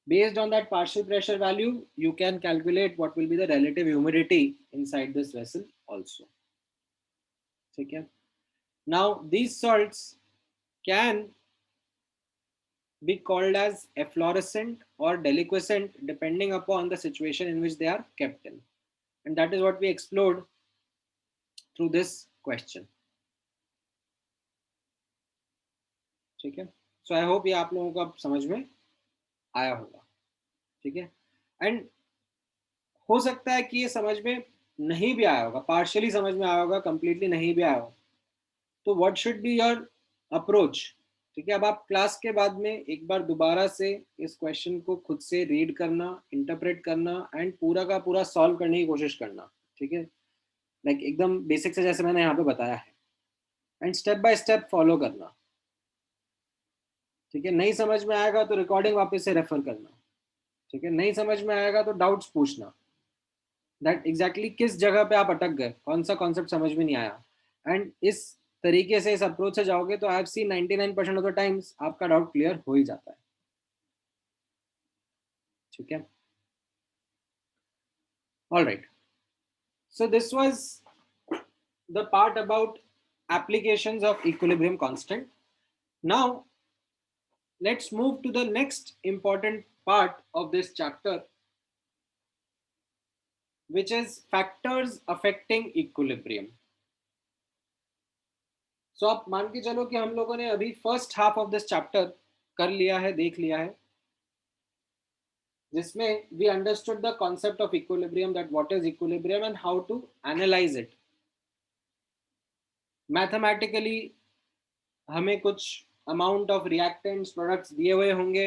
A: Based on that partial pressure value, you can calculate what will be the relative humidity inside this vessel also. Okay. Now, these salts can be called as efflorescent or deliquescent depending upon the situation in which they are kept in. And that is what we explored through this question. ठीक है, so I hope ये आप लोगों को अब समझ में आया होगा. ठीक है, एंड हो सकता है कि ये समझ में नहीं भी आया होगा, पार्शियली समझ में आया होगा, कंप्लीटली नहीं भी आया होगा. तो what should be your approach? ठीक है, अब आप क्लास के बाद में एक बार दोबारा से इस क्वेश्चन को खुद से रीड करना, इंटरप्रेट करना एंड पूरा का पूरा सॉल्व करने की कोशिश करना. ठीक है, लाइक एकदम बेसिक से जैसे मैंने यहाँ पे बताया है, and step by step follow करना. ठीक है, नहीं समझ में आएगा तो रिकॉर्डिंग वापस से रेफर करना. ठीक है, नहीं समझ में आएगा तो डाउट्स पूछना, दैट एग्जैक्टली किस जगह पे आप अटक गए, कौन सा कॉन्सेप्ट समझ में नहीं आया. एंड इस तरीके से, इस अप्रोच से जाओगे तो I have seen 99% of the times आपका डाउट क्लियर हो ही जाता है. ठीक है, all right. So this was the part about applications of equilibrium constant. Now let's move to the next important part of this chapter, which is factors affecting equilibrium. So आप मान के चलो कि हम लोगों ने अभी first half of this chapter कर लिया है, देख लिया है, जिसमें we understood the concept of equilibrium, that what is equilibrium and how to analyse it. Mathematically हमें कुछ अमाउंट ऑफ रिएक्टेंट्स प्रोडक्ट्स दिए हुए होंगे,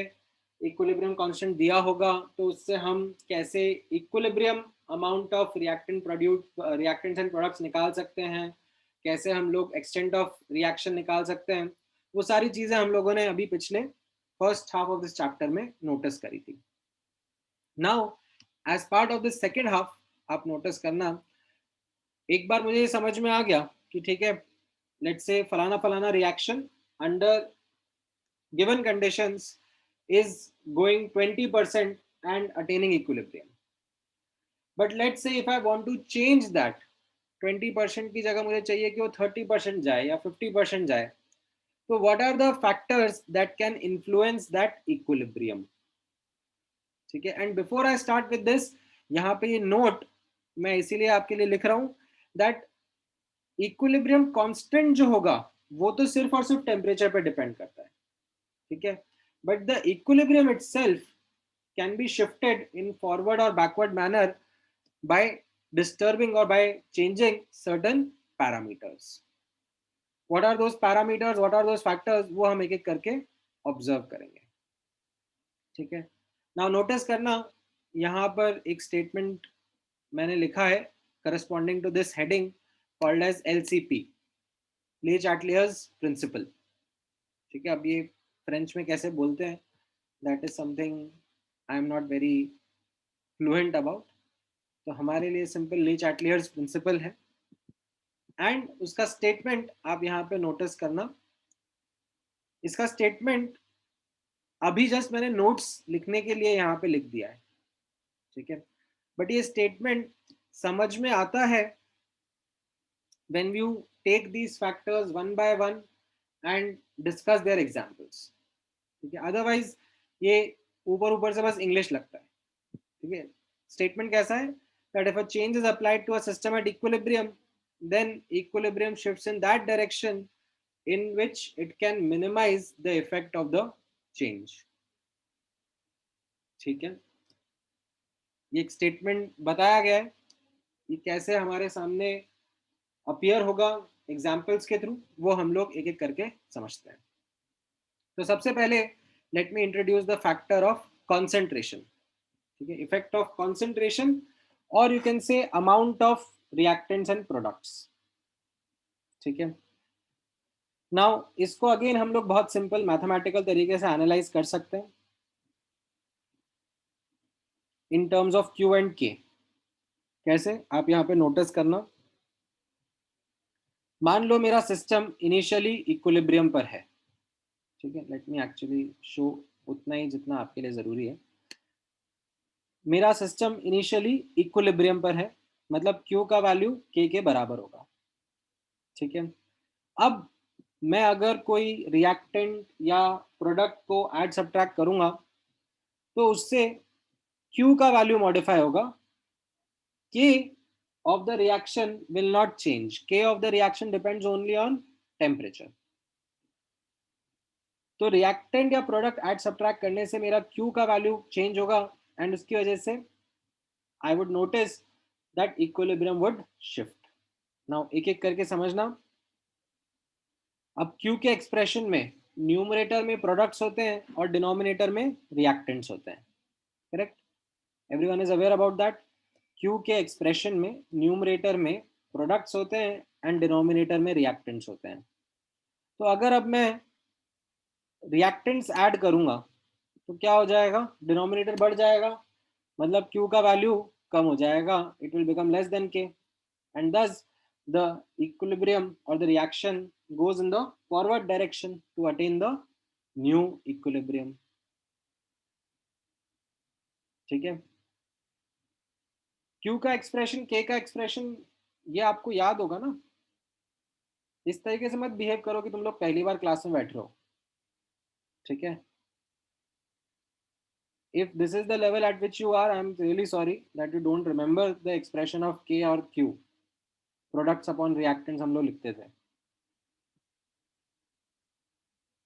A: इक्विलिब्रियम कांस्टेंट दिया होगा, तो उससे हम कैसे equilibrium amount of reactants and products निकाल सकते हैं, कैसे हम लोग एक्सटेंट ऑफ रिएक्शन निकाल सकते हैं, वो सारी चीजें हम लोगों ने अभी पिछले first half of this chapter में नोटिस करी थी. Now as part of this second half आप नोटिस करना, एक बार मुझे ये समझ में आ गया कि ठीक है, लेट्स से फलाना फलाना reaction under given conditions is going 20% and attaining equilibrium. But let's say if I want to change that, 20% की जगह मुझे चाहिए कि वो 30% जाए या 50% जाए, तो what are the factors that can influence that equilibrium? ठीक है, and before I start with this, यहाँ पे ये नोट मैं इसीलिए आपके लिए लिख रहा हूँ that equilibrium constant जो होगा वो तो सिर्फ और सिर्फ टेम्परेचर पे डिपेंड करता है. ठीक है, but the equilibrium itself can be shifted in forward or backward manner by disturbing or by changing certain parameters. What are those parameters, what are those factors, वो हम एक एक करके ऑब्जर्व करेंगे. ठीक है, नाउ नोटिस करना, यहाँ पर एक स्टेटमेंट मैंने लिखा है corresponding to this heading called as LCP, Le चाटलियर्स principal. ठीक है, अब ये फ्रेंच में कैसे बोलते हैं, that is something I am not very fluent about, तो हमारे लिए सिंपल ले चाटलियर्स प्रिंसिपल है. एंड उसका स्टेटमेंट आप यहाँ पे नोटिस करना, इसका स्टेटमेंट अभी जस्ट मैंने नोट्स लिखने के लिए यहाँ पे लिख दिया है. ठीक है, बट ये स्टेटमेंट समझ में आता है when you take these factors one by one and discuss their examples. ठीक है, अदरवाइज ये ऊपर ऊपर से बस इंग्लिश लगता है. ठीक है, स्टेटमेंट कैसा है, that if a change is applied to a system at equilibrium, then equilibrium shifts in that direction in which it can minimize the effect of the change. ठीक है, ये एक स्टेटमेंट बताया गया है, ये कैसे हमारे सामने अपीयर होगा एग्जाम्पल्स के थ्रू, वो हम लोग एक एक करके समझते हैं. तो सबसे पहले late me introduce the factor of concentration. ठीक है, इफेक्ट ऑफ कॉन्सेंट्रेशन, और you can say amount of reactants and products. ठीक है, नाउ इसको अगेन हम लोग बहुत सिंपल मैथमेटिकल तरीके से एनालाइज कर सकते हैं इन terms of Q and K. कैसे, आप यहाँ पे नोटिस करना, मान लो मेरा सिस्टम इनिशियली इक्विलिब्रियम पर है. ठीक है, लेट मी एक्चुअली शो उतना ही जितना आपके लिए जरूरी है. मेरा सिस्टम इनिशियली इक्विलिब्रियम पर है, मतलब Q का वैल्यू K के बराबर होगा. ठीक है, अब मैं अगर कोई रिएक्टेंट या प्रोडक्ट को ऐड सब्ट्रैक्ट करूंगा तो उससे Q का वैल्यू मॉडिफाई होगा, K of the reaction will not change. K of the reaction depends only on temperature. तो रिएक्टेंट या प्रोडक्ट ऐड सब्ट्रैक्ट करने से मेरा Q का वैल्यू चेंज होगा एंड उसकी वजह से I would notice that equilibrium would shift. Now एक एक करके समझना. अब Q के एक्सप्रेशन में न्यूमरेटर में प्रोडक्ट्स होते हैं और डिनोमिनेटर में रिएक्टेंट्स होते हैं. Correct? Everyone is aware about that. Q के एक्सप्रेशन में न्यूमरेटर में प्रोडक्ट्स होते हैं एंड डिनोमिनेटर में रिएक्टेंट्स होते हैं. तो अगर अब मैं रिएक्टेंट्स ऐड करूंगा तो क्या हो जाएगा? डिनोमिनेटर बढ़ जाएगा, मतलब Q का वैल्यू कम हो जाएगा. It will become less than K and thus the equilibrium or the reaction goes in the forward direction to attain the new equilibrium. ठीक है? Q का एक्सप्रेशन, K का एक्सप्रेशन, ये आपको याद होगा ना. इस तरीके से मत बिहेव करो कि तुम लोग पहली बार क्लास में बैठ रहे हो. ठीक है? If this is the level at which you are, I am really sorry that you don't remember the expression of K or Q. Products upon reactants हम लोग लिखते थे.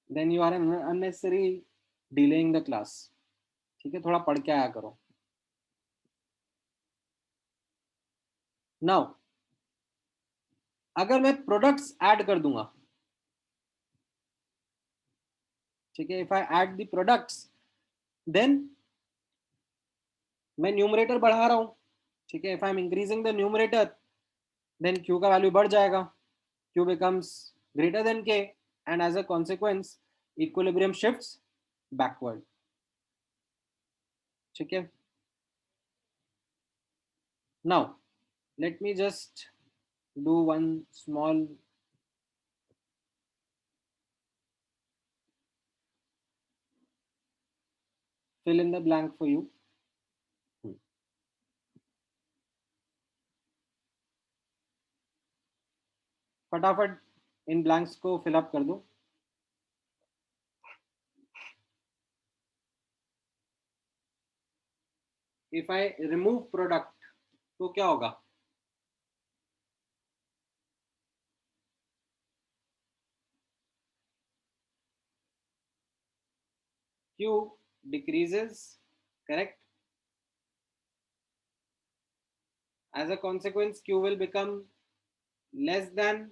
A: Then you are unnecessary delaying the class. ठीक है? थोड़ा पढ़ के आया करो. Now अगर मैं प्रोडक्ट्स ऐड कर दूंगा, ठीक है, if I add the products then मैं न्यूमरेटर बढ़ा रहा हूं. ठीक है? If I am increasing the numerator then Q का वैल्यू बढ़ जाएगा. Q becomes greater than K and as a consequence equilibrium shifts backward. ठीक है? Now let me just do one small fill in the blank for you. फटाफट इन blanks को fill up कर दो. If I remove product तो क्या होगा? Q decreases, correct? As a consequence, Q will become less than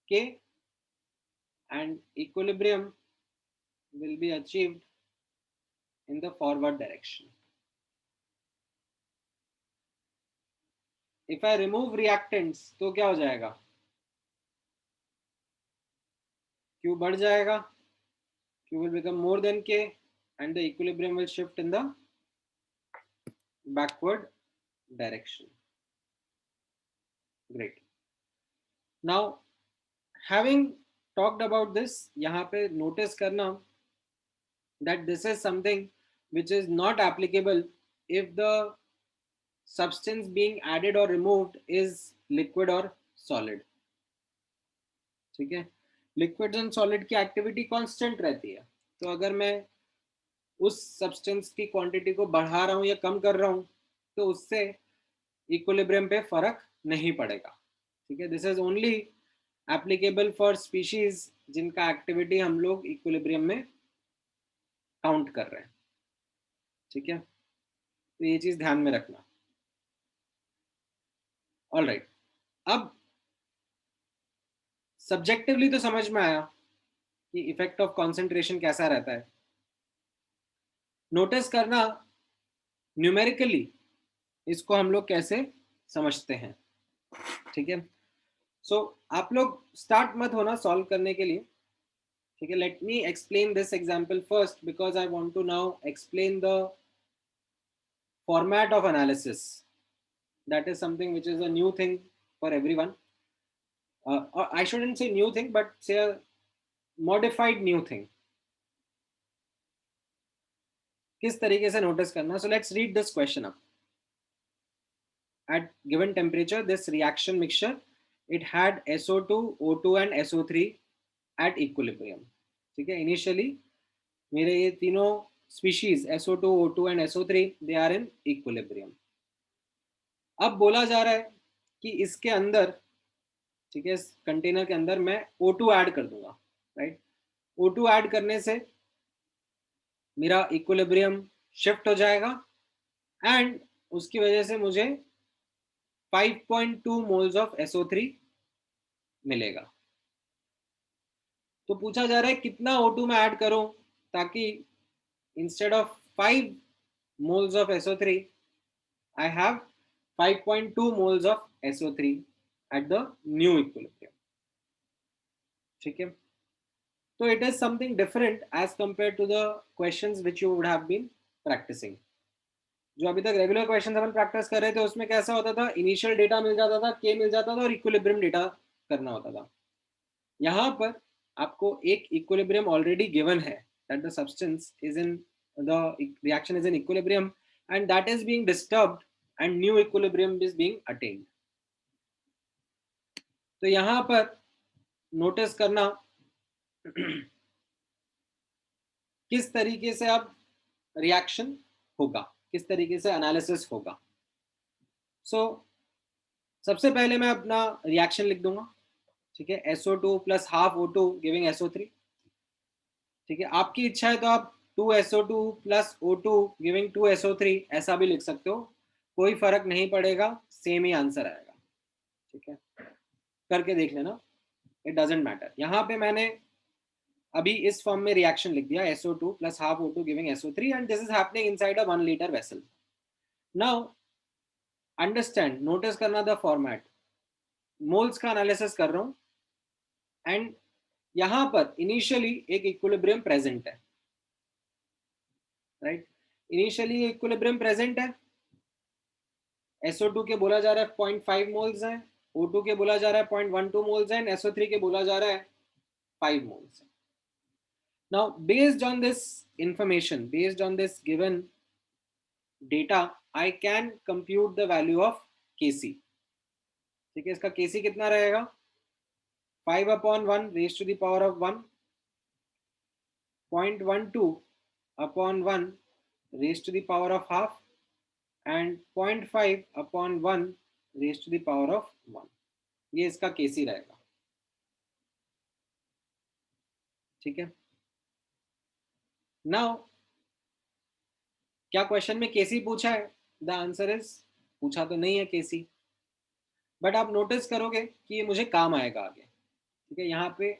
A: K and equilibrium will be achieved in the forward direction. If I remove reactants तो क्या हो जाएगा? Q बढ़ जाएगा, Q will become more than K and the equilibrium will shift in the backward direction. Great. Now having talked about this, यहाँ पे notice करना that this is something which is not applicable if the substance being added or removed is liquid or solid. ठीक है? Liquid and solid की activity constant रहती है. तो अगर मैं उस सब्सटेंस की क्वांटिटी को बढ़ा रहा हूं या कम कर रहा हूं तो उससे इक्विलिब्रियम पे फर्क नहीं पड़ेगा. ठीक है? This is only applicable for species जिनका एक्टिविटी हम लोग इक्विलिब्रियम में काउंट कर रहे हैं. ठीक है? तो ये चीज ध्यान में रखना. ऑलराइट. अब सब्जेक्टिवली तो समझ में आया कि इफेक्ट ऑफ कॉन्सेंट्रेशन कैसा रहता है. नोटिस करना न्यूमेरिकली इसको हम लोग कैसे समझते हैं. ठीक है? सो आप लोग स्टार्ट मत होना सॉल्व करने के लिए. ठीक है? Let me explain this example first because I want to now explain the format of analysis. That is something which is a new thing for everyone. or I shouldn't say new thing but say a modified new thing. किस तरीके से notice करना? So let's read this question up. At given temperature this reaction mixture it had SO2, O2 and SO3 at equilibrium. ठीक है? Initially मेरे ये तीनों species SO2, O2 and SO3 they are in equilibrium. अब बोला जा रहा है कि इसके अंदर, ठीक है, इस कंटेनर के अंदर मैं O2 ऐड कर दूंगा, राइट। O2 ऐड करने से मेरा इक्विलिब्रियम शिफ्ट हो जाएगा एंड उसकी वजह से मुझे 5.2 मोल्स ऑफ SO3 मिलेगा। तो पूछा जा रहा है कितना O2 में ऐड करूं ताकि instead of 5 moles of SO3 I have 5.2 moles of SO3 at the new equilibrium, ठीक है। तो it is something different as compared to the questions which you would have been practicing। जो अभी तक regular question अपन practice कर रहे थे उसमें कैसा होता था, इनिशियल डेटा मिल जाता था, के मिल जाता था और इक्विलिब्रियम डेटा करना होता था। यहाँ पर आपको एक इक्विलिब्रियम ऑलरेडी गिवन है, that the substance is in the reaction is in equilibrium and that is being disturbed and new equilibrium is being attend. तो यहाँ पर नोटिस करना किस तरीके से अब रिएक्शन होगा, किस तरीके से एनालिसिस होगा। सो सबसे पहले मैं अपना रिएक्शन लिख दूंगा, ठीक है, SO2 plus half O2 giving SO3, ठीक है। आपकी इच्छा है तो आप 2SO2 plus O2 giving 2SO3 ऐसा भी लिख सकते हो, कोई फर्क नहीं पड़ेगा, सेम ही आंसर आएगा, ठीक है। करके देख लेना, इट डजेंट मैटर। यहाँ पे मैंने अभी इस फॉर्म में रिएक्शन लिख दिया, SO2 plus half O2 giving SO3 and this is happening inside a 1 litre vessel. Now understand, notice करना द फॉर्मेट, मोल्स का एनालिसिस कर रहा हूं एंड यहां पर इनिशियली एक इक्विलिब्रियम प्रेजेंट है, राइट। इनिशियली इक्विलिब्रियम प्रेजेंट है, SO2 के बोला जा रहा है 0.5 मोल्स है, O2 के बोला जा रहा है 0.12 मोल्स है, SO3 के बोला जा रहा है 5 मोल्स है। Now based on this information, based on this given data, I can compute the value of Kc, ठीक है। इसका Kc कितना रहेगा, 5/1 raised to the power of 1, 0.12/1 raised to the power of half and 0.5/1 raised to the power of 1, ये इसका Kc रहेगा, ठीक है। नाउ क्या क्वेश्चन में Kc पूछा है, द आंसर इज, पूछा तो नहीं है Kc, बट आप नोटिस करोगे कि ये मुझे काम आएगा आगे, ठीक है। यहाँ पे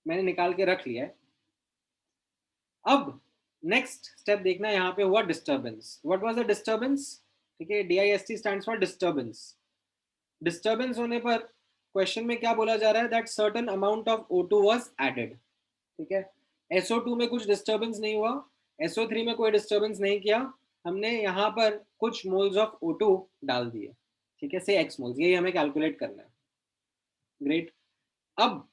A: मैंने निकाल के रख लिया है। अब नेक्स्ट स्टेप देखना, यहाँ पे हुआ disturbance. What was the disturbance, ठीक है, DIST stands for disturbance. Disturbance होने पर क्वेश्चन में क्या बोला जा रहा है, that certain amount of O2 was added, ठीक है। SO2 में कुछ डिस्टर्बेंस नहीं हुआ, SO3 में कोई डिस्टर्बेंस नहीं किया, हमने यहाँ पर कुछ मोल्स ऑफ O2 डाल दिए, ठीक है, से x मोल्स, यही हमें कैलकुलेट करना है। ग्रेट। अब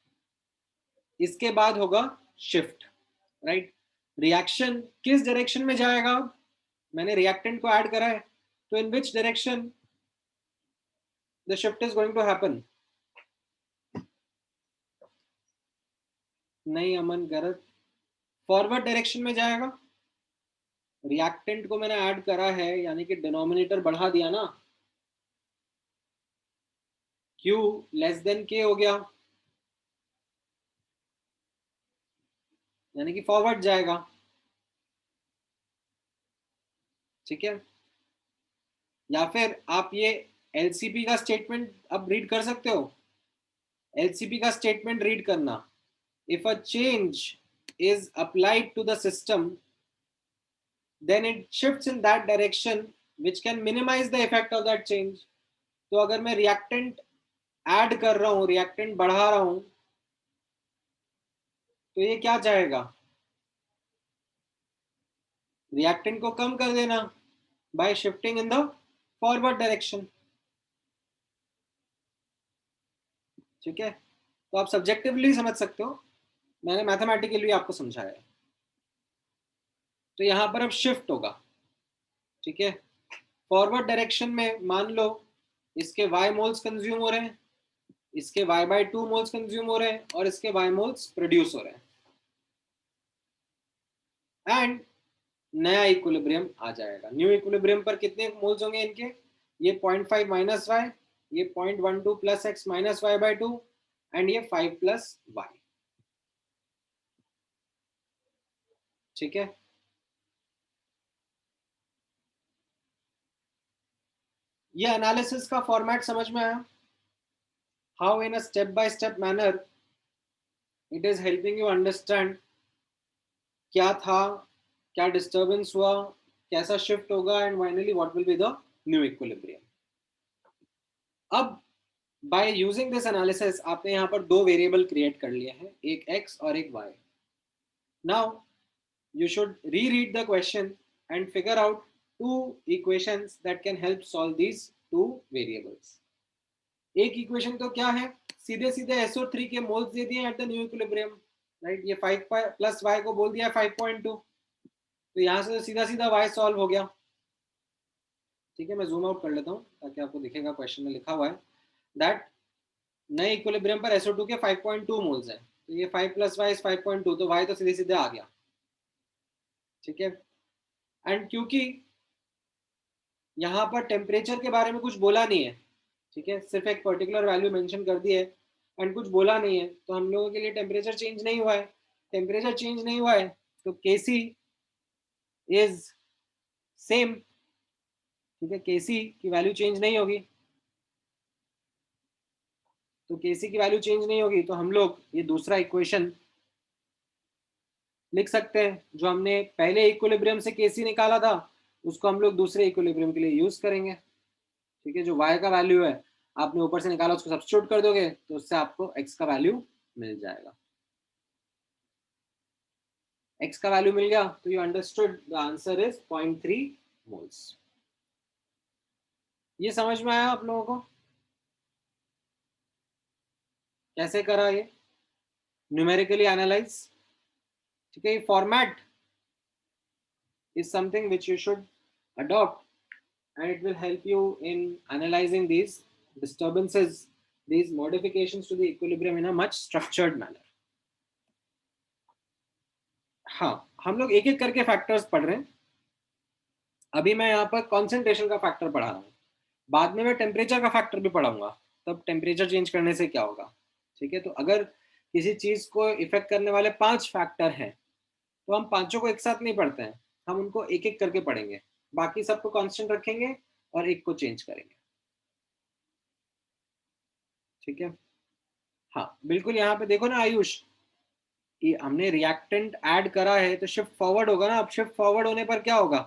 A: इसके बाद होगा शिफ्ट, राइट। रिएक्शन किस डायरेक्शन में जाएगा, अब मैंने रिएक्टेंट को ऐड करा है, तो in which direction the shift is going to happen. नहीं अमन, गलत, फॉरवर्ड डायरेक्शन में जाएगा। रिएक्टेंट को मैंने ऐड करा है यानी कि डिनोमिनेटर बढ़ा दिया ना, Q लेस देन K हो गया, यानी कि फॉरवर्ड जाएगा, ठीक है। या फिर आप ये LCP का स्टेटमेंट अब रीड कर सकते हो। LCP का स्टेटमेंट रीड करना, if a change is applied to the system then it shifts in that direction which can minimize the effect of that change। तो अगर मैं रिएक्टेंट ऐड कर रहा हूं, रिएक्टेंट बढ़ा रहा हूं, तो ये क्या चाहेगा, रिएक्टेंट को कम कर देना bye shifting in the forward direction, ठीक है। तो आप सब्जेक्टिवली समझ सकते हो, मैंने मैथमेटिकली आपको समझाया है। तो यहां पर अब शिफ्ट होगा, ठीक है। फॉरवर्ड डायरेक्शन में मान लो इसके y मोल्स कंज्यूम हो रहे हैं, इसके y/2 मोल्स कंज्यूम हो रहे हैं और इसके y मोल्स प्रोड्यूस हो रहे हैं एंड नया इक्विलिब्रियम आ जाएगा। न्यू इक्विलिब्रियम पर कितने मोल्स होंगे इनके, ये 0.5 माइनस y, ये 0.12 plus x minus y by 2 and ये 5 प्लस वाई। ठीक है, ये एनालिसिस का फॉर्मेट समझ में आया? How in a step by step manner it is helping you understand क्या था, क्या डिस्टर्बेंस हुआ, कैसा शिफ्ट होगा and finally what will be the new equilibrium. अब बाय यूजिंग दिस एनालिसिस आपने यहाँ पर दो वेरिएबल क्रिएट कर लिए हैं, एक x और एक y। Now you should reread the question and figure out two equations that can help solve these two variables। एक इक्वेशन तो क्या है, सीधे सीधे SO3 के मोल्स दे दिए at the new equilibrium, right. ये 5 प्लस y को बोल दिया 5.2, तो यहाँ से तो सीधा सीधा y सॉल्व हो गया। ठीक है, मैं जूम आउट कर लेता हूँ ताकि आपको दिखेगा, क्वेश्चन में लिखा हुआ है दैट नए इक्विलिब्रियम पर SO2 के 5.2 मोल्स हैं, तो ये 5 प्लस y इज 5.2, तो y तो सीधे सीधे आ गया। ठीक है, एंड क्योंकि यहाँ पर टेम्परेचर के बारे में कुछ बोला नहीं है, ठीक है, सिर्फ एक पर्टिकुलर वैल्यू मेंशन कर दी है एंड कुछ बोला नहीं है, तो हम लोगों के लिए टेम्परेचर चेंज नहीं हुआ है। टेम्परेचर चेंज नहीं हुआ है तो केसी इज सेम। ठीक है, केसी की वैल्यू चेंज नहीं होगी, तो केसी की वैल्यू चेंज नहीं होगी, तो हम लोग ये दूसरा इक्वेशन लिख सकते हैं, जो हमने पहले इक्विलिब्रियम से केसी निकाला था उसको हम लोग दूसरे इक्विलिब्रियम के लिए यूज करेंगे। ठीक है, जो y का वैल्यू है आपने ऊपर से निकाला उसको सब्स्टिट्यूट कर दोगे तो उससे आपको x का वैल्यू मिल जाएगा। x का वैल्यू मिल गया तो you understood the answer is 0.3 moles. ये समझ में आया आप लोगों को कैसे करा ये न्यूमेरिकली एनालाइज? ठीक है, ये format is something which you should adopt and it will help you in analyzing these disturbances, these modifications to the equilibrium in a much structured manner। हाँ, हम लोग एक एक करके फैक्टर्स पढ़ रहे हैं। अभी मैं यहाँ पर कॉन्सेंट्रेशन का फैक्टर पढ़ा रहा हूँ, बाद में मैं टेम्परेचर का फैक्टर भी पढ़ाऊंगा, तब टेम्परेचर चेंज करने से क्या होगा। ठीक है, तो अगर किसी चीज को इफेक्ट करने वाले 5 फैक्टर हैं तो हम पांचों को एक साथ नहीं पढ़ते हैं, हम उनको एक एक करके पढ़ेंगे, बाकी सबको कांस्टेंट रखेंगे और एक को चेंज करेंगे। ठीक है, हाँ बिल्कुल, यहाँ पे देखो ना आयुष, ये हमने रिएक्टेंट ऐड करा है तो शिफ्ट फॉरवर्ड होगा ना। अब शिफ्ट फॉरवर्ड होने पर क्या होगा,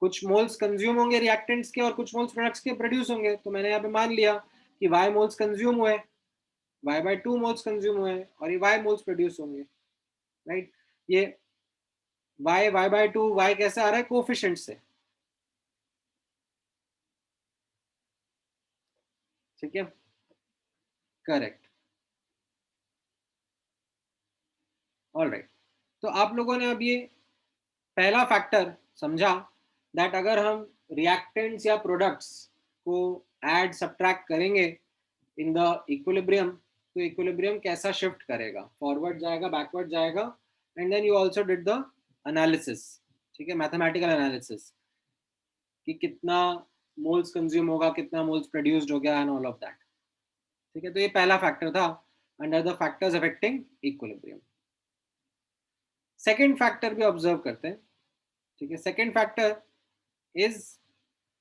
A: कुछ मोल्स कंज्यूम होंगे रिएक्टेंट्स के और कुछ मोल्स प्रोडक्ट्स के प्रोड्यूस होंगे। तो मैंने यहाँ पे मान लिया कि y मोल्स कंज्यूम हुए, y बाय 2 मोल्स कंज्यूम हुए और ये y मोल्स प्रोड्यूस होंगे, राइट। ये y बाय 2 y कैसे आ रहा है, कोफिशिएंट से। ठीक है, करेक्ट, ऑलराइट। तो आप लोगों ने अब ये पहला फैक्टर समझा दैट अगर हम रिएक्टेंट्स या प्रोडक्ट्स को ऐड सब्ट्रैक्ट करेंगे इन द इक्विलिब्रियम तो इक्विलिब्रियम कैसा शिफ्ट करेगा, फॉरवर्ड जाएगा, बैकवर्ड जाएगा। And then you also did the analysis, ठीक है, मैथमेटिकल एनालिसिस कि कितना मोल्स कंज्यूम होगा, कितना मोल्स प्रोड्यूस्ड हो गया एंड ऑल ऑफ दैट। ठीक है, तो ये पहला फैक्टर था under the factors affecting equilibrium. Second factor भी ऑब्जर्व करते हैं। ठीक है, सेकेंड फैक्टर इज,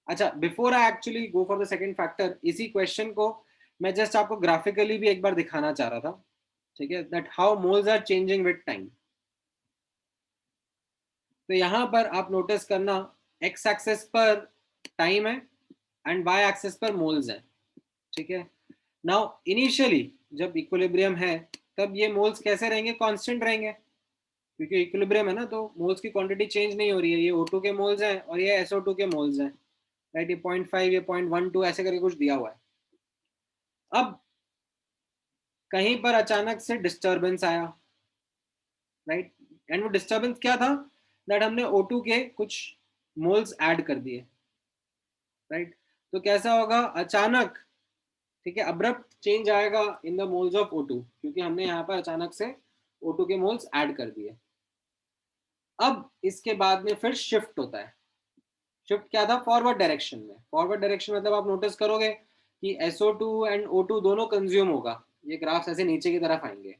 A: अच्छा before I actually go for the second factor, इसी क्वेश्चन को मैं जस्ट आपको ग्राफिकली भी एक बार दिखाना चाह रहा था। ठीक है, that how moles are changing with time. तो यहां पर आप नोटिस करना, एक्स एक्सेस पर टाइम है एंड वाई एक्सेस पर मोल्स है। ठीक है, नाउ इनिशियली जब इक्विलिब्रियम है तब ये मोल्स कैसे रहेंगे, कांस्टेंट रहेंगे, क्योंकि इक्विलिब्रियम है ना, तो मोल्स की क्वांटिटी चेंज नहीं हो रही है। ये O2 के मोल्स हैं और ये SO2 के मोल्स हैं, राइट। ये 0.5 ये 0.12 ऐसे करके कुछ दिया हुआ है। अब कहीं पर अचानक से डिस्टरबेंस आया, राइट, एंड वो डिस्टरबेंस क्या था, दैट हमने O2 के कुछ मोल्स ऐड कर दिए, राइट। तो कैसा होगा अचानक, ठीक है, अब्रप्ट चेंज आएगा in the moles of O2 क्योंकि हमने यहाँ पर अचानक से O2 के मोल्स ऐड कर दिए। अब इसके बाद में फिर शिफ्ट होता है, शिफ्ट क्या था, फॉरवर्ड डायरेक्शन में। फॉरवर्ड डायरेक्शन मतलब आप नोटिस करोगे कि SO2 एंड O2 दोनों कंज्यूम होगा, ये ग्राफ्स ऐसे नीचे की तरफ आएंगे,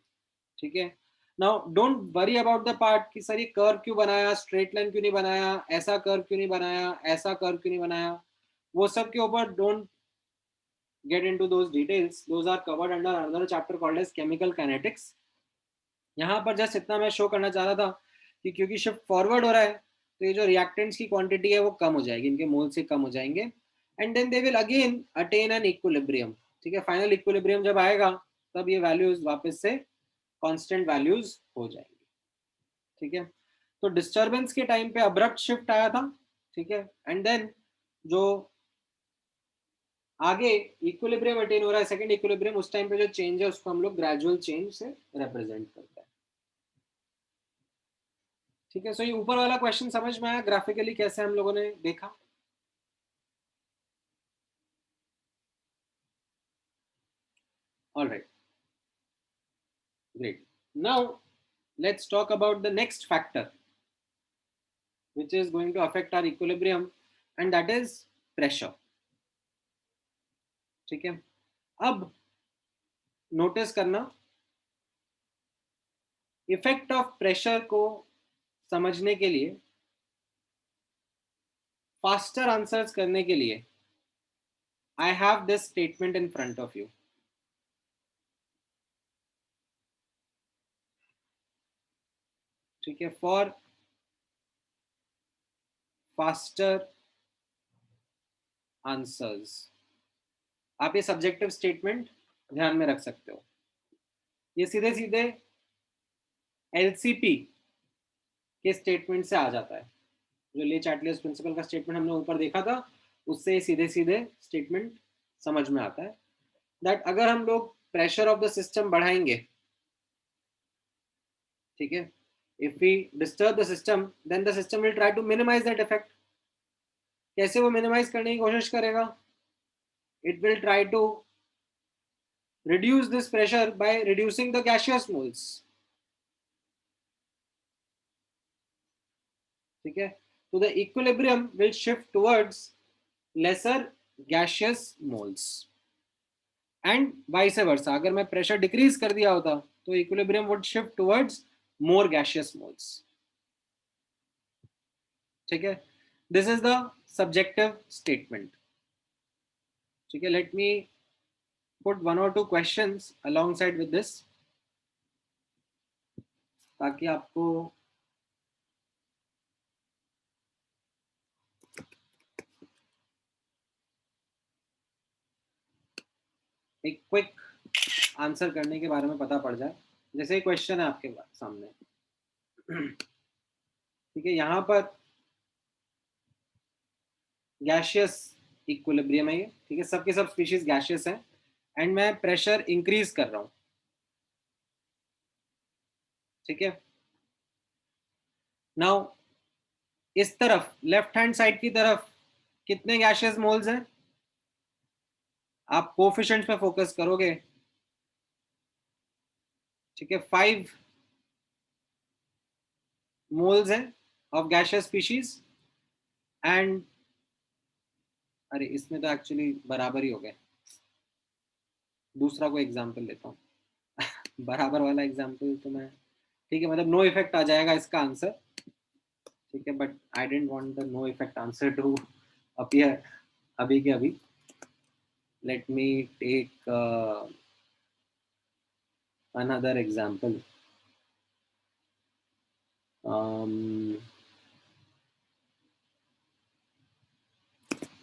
A: ठीक है। Now don't worry about the part कि सर ये कर्व क्यों बनाया, स्ट्रेट लाइन क्यों नहीं बनाया, ऐसा कर्व क्यों नहीं बनाया, ऐसा कर्व क्यों नहीं बनाया, वो सब के ऊपर don't get into those details, those are covered under another chapter called as chemical kinetics. यहाँ पर जस्ट इतना मैं शो करना चाह रहा था कि क्योंकि शिफ्ट फॉरवर्ड हो रहा है तो ये जो रिएक्टेंट्स की क्वांटिटी है वो कम हो जाएगी, इनके मोल से कम हो जाएंगे, and then they will again attain an equilibrium, ठीक है। फाइनल इक्विलिब्रियम जब आएगा तब ये वैल्यूज वापस से कांस्टेंट वैल्यूज हो जाएंगी, ठीक है। तो डिस्टर्बेंस के टाइम पे अब्रप्ट शिफ्ट आया था, ठीक है, एंड देन जो आगे इक्विलिब्रियम अटेन हो रहा है, सेकंड इक्विलिब्रियम, उस टाइम पे जो चेंज है उसको हम लोग ग्रेजुअल चेंज से रिप्रेजेंट करते हैं, ठीक है। सो ये ऊपर वाला क्वेश्चन समझ में आया ग्राफिकली कैसे हम लोगों ने देखा? Alright, great. Now let's talk about the next factor which is going to affect our equilibrium, and that is pressure, ठीक है। अब नोटिस करना, इफेक्ट ऑफ प्रेशर को समझने के लिए, फास्टर आंसर्स करने के लिए, I have this statement in front of you, ठीक है। फॉर फास्टर आंसर्स, आप ये सब्जेक्टिव स्टेटमेंट ध्यान में रख सकते हो, ये सीधे सीधे LCP के स्टेटमेंट से आ जाता है, जो ले चैटलियस प्रिंसिपल का स्टेटमेंट हमने ऊपर देखा था उससे सीधे सीधे स्टेटमेंट समझ में आता है, दैट अगर हम लोग प्रेशर ऑफ द सिस्टम बढ़ाएंगे, ठीक है, if we disturb the system then the system will try to minimise that effect. कैसे वो मिनिमाइज करने की कोशिश करेगा? It will try to reduce this pressure by reducing the gaseous moles, ठीक है। तो the equilibrium will shift towards lesser gaseous moles and vice versa. अगर मैं प्रेशर डिक्रीज कर दिया होता तो equilibrium would shift towards more gaseous moles, ठीक है। This is the subjective statement, ठीक है। Let me put one or two questions alongside with this ताकि आपको एक क्विक आंसर करने के बारे में पता पड़ जाए। जैसे क्वेश्चन है आपके सामने, ठीक है, यहाँ पर गैशियस इक्विलिब्रियम है ये, ठीक है, सबके सब स्पीशीज गैशियस हैं एंड मैं प्रेशर इंक्रीज कर रहा हूँ, ठीक है। नाउ इस तरफ लेफ्ट हैंड साइड की तरफ कितने गैशियस मोल्स हैं? आप कोफिशिएंट्स पे फोकस करोगे, ठीक है, 5 मोल्स हैं ऑफ गैशियस स्पीशीज एंड, अरे इसमें तो एक्चुअली बराबर ही हो गए, दूसरा कोई एग्जांपल लेता हूँ। बराबर वाला एग्जांपल तो मैं, ठीक है, मतलब नो इफेक्ट आ जाएगा इसका आंसर, ठीक है, but I don't want the no effect answer to appear अभी के अभी। Let me take another example,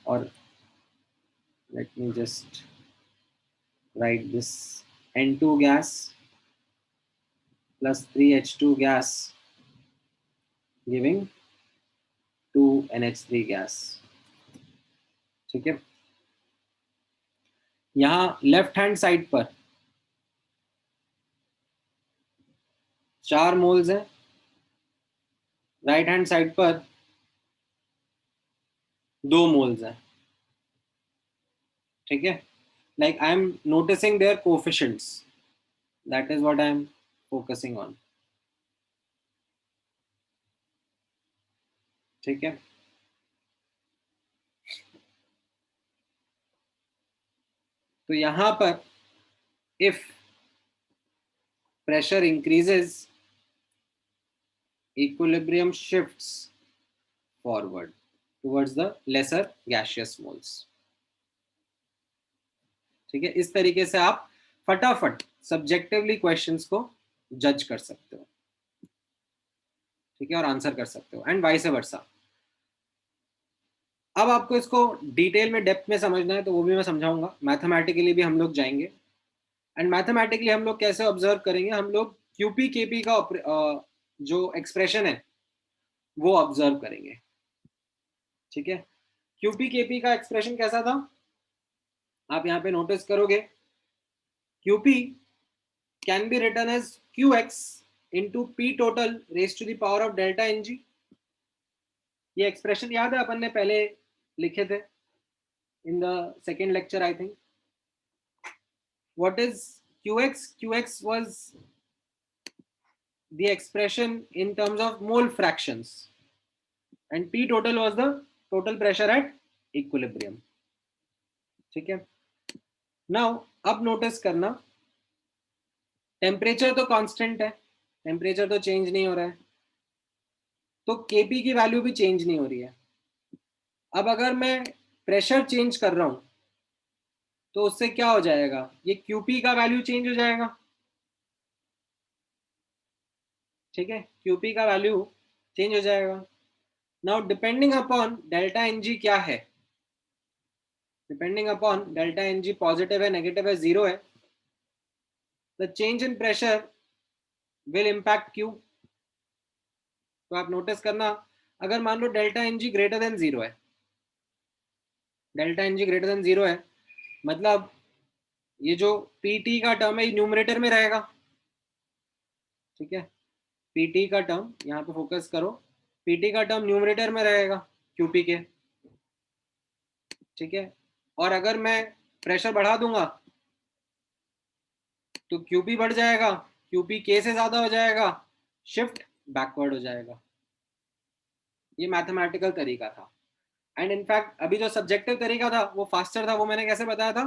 A: or let me just write this: N2 gas plus 3H2 gas giving 2NH3 gas, ठीक है। यहाँ लेफ्ट हैंड साइड पर 4 moles हैं, right hand side पर 2 moles हैं, ठीक है। Like I am noticing their coefficients, that is what I am focusing on, ठीक है। तो यहां पर if pressure increases, equilibrium shifts forward towards the lesser gaseous moles. ठीक है, इस तरीके से आप फटाफट सब्जेक्टिवली क्वेश्चंस को जज कर सकते हो, ठीक है, और आंसर कर सकते हो, एंड वाइस वर्सा। अब आपको इसको डिटेल में डेप्थ में समझना है तो वो भी मैं समझाऊंगा। मैथमेटिकली भी हम लोग जाएंगे, एंड मैथमेटिकली हम लोग कैसे ऑब्जर्व करेंगे, हम लोग क्यूपी केपी का जो एक्सप्रेशन है वो ऑब्जर्व करेंगे। ठीक है, क्यूपी केपी का एक्सप्रेशन कैसा था, आप यहाँ पे नोटिस करोगे, Q P can be written as Q X into P total raise to the power of delta N G. ये एक्सप्रेशन याद है, अपन ने पहले लिखे थे in the second lecture I think. What is qx? Qx was the expression in terms of mole fractions, and P total was the total pressure at equilibrium. ठीक है, नाउ अब नोटिस करना, टेम्परेचर तो कांस्टेंट है, temperature तो change नहीं हो रहा है, तो Kp की वैल्यू भी चेंज नहीं हो रही है। अब अगर मैं प्रेशर चेंज कर रहा हूं तो उससे क्या हो जाएगा, ये Qp का वैल्यू चेंज हो जाएगा। ठीक है, Qp का वैल्यू चेंज हो जाएगा। Now depending upon delta N g क्या है, depending upon delta N g positive है, नेगेटिव है, जीरो है, the change in pressure will impact Q. तो आप नोटिस करना, अगर मान लो delta N g greater than zero है, delta N g greater than zero है, मतलब ये जो पी टी का टर्म है न्यूमरेटर में रहेगा। ठीक है, पी टी का टर्म यहाँ पे फोकस करो, पी टी का टर्म न्यूमरेटर में रहेगा क्यूपी के। ठीक है, और अगर मैं प्रेशर बढ़ा दूंगा तो क्यूपी बढ़ जाएगा, क्यूपी के से ज्यादा हो जाएगा, शिफ्ट बैकवर्ड हो जाएगा। ये मैथमेटिकल तरीका था, एंड इनफैक्ट अभी जो सब्जेक्टिव तरीका था वो फास्टर था। वो मैंने कैसे बताया था,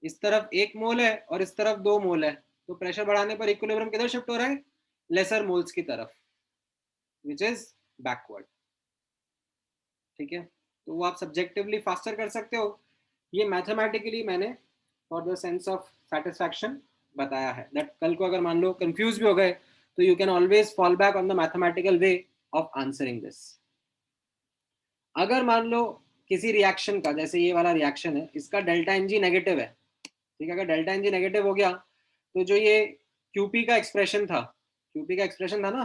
A: इस तरफ एक मोल है और इस तरफ दो मोल है, तो प्रेशर बढ़ाने पर इक्विलिब्रियम किधर शिफ्ट हो रहा है, लेसर मोल्स की तरफ, विच इज बैकवर्ड। ठीक है, तो वो आप सब्जेक्टिवली फास्टर कर सकते हो, ये मैथमेटिकली मैंने for the sense of satisfaction बताया है, दैट कल को अगर मान लो कंफ्यूज भी हो गए तो you can always fall back on the mathematical way of answering this. अगर मान लो किसी रिएक्शन का, जैसे ये वाला रिएक्शन है, इसका डेल्टा एन जी नेगेटिव है, ठीक है, अगर डेल्टा एन जी नेगेटिव हो गया तो जो ये क्यूपी का एक्सप्रेशन था, क्यूपी का एक्सप्रेशन था ना,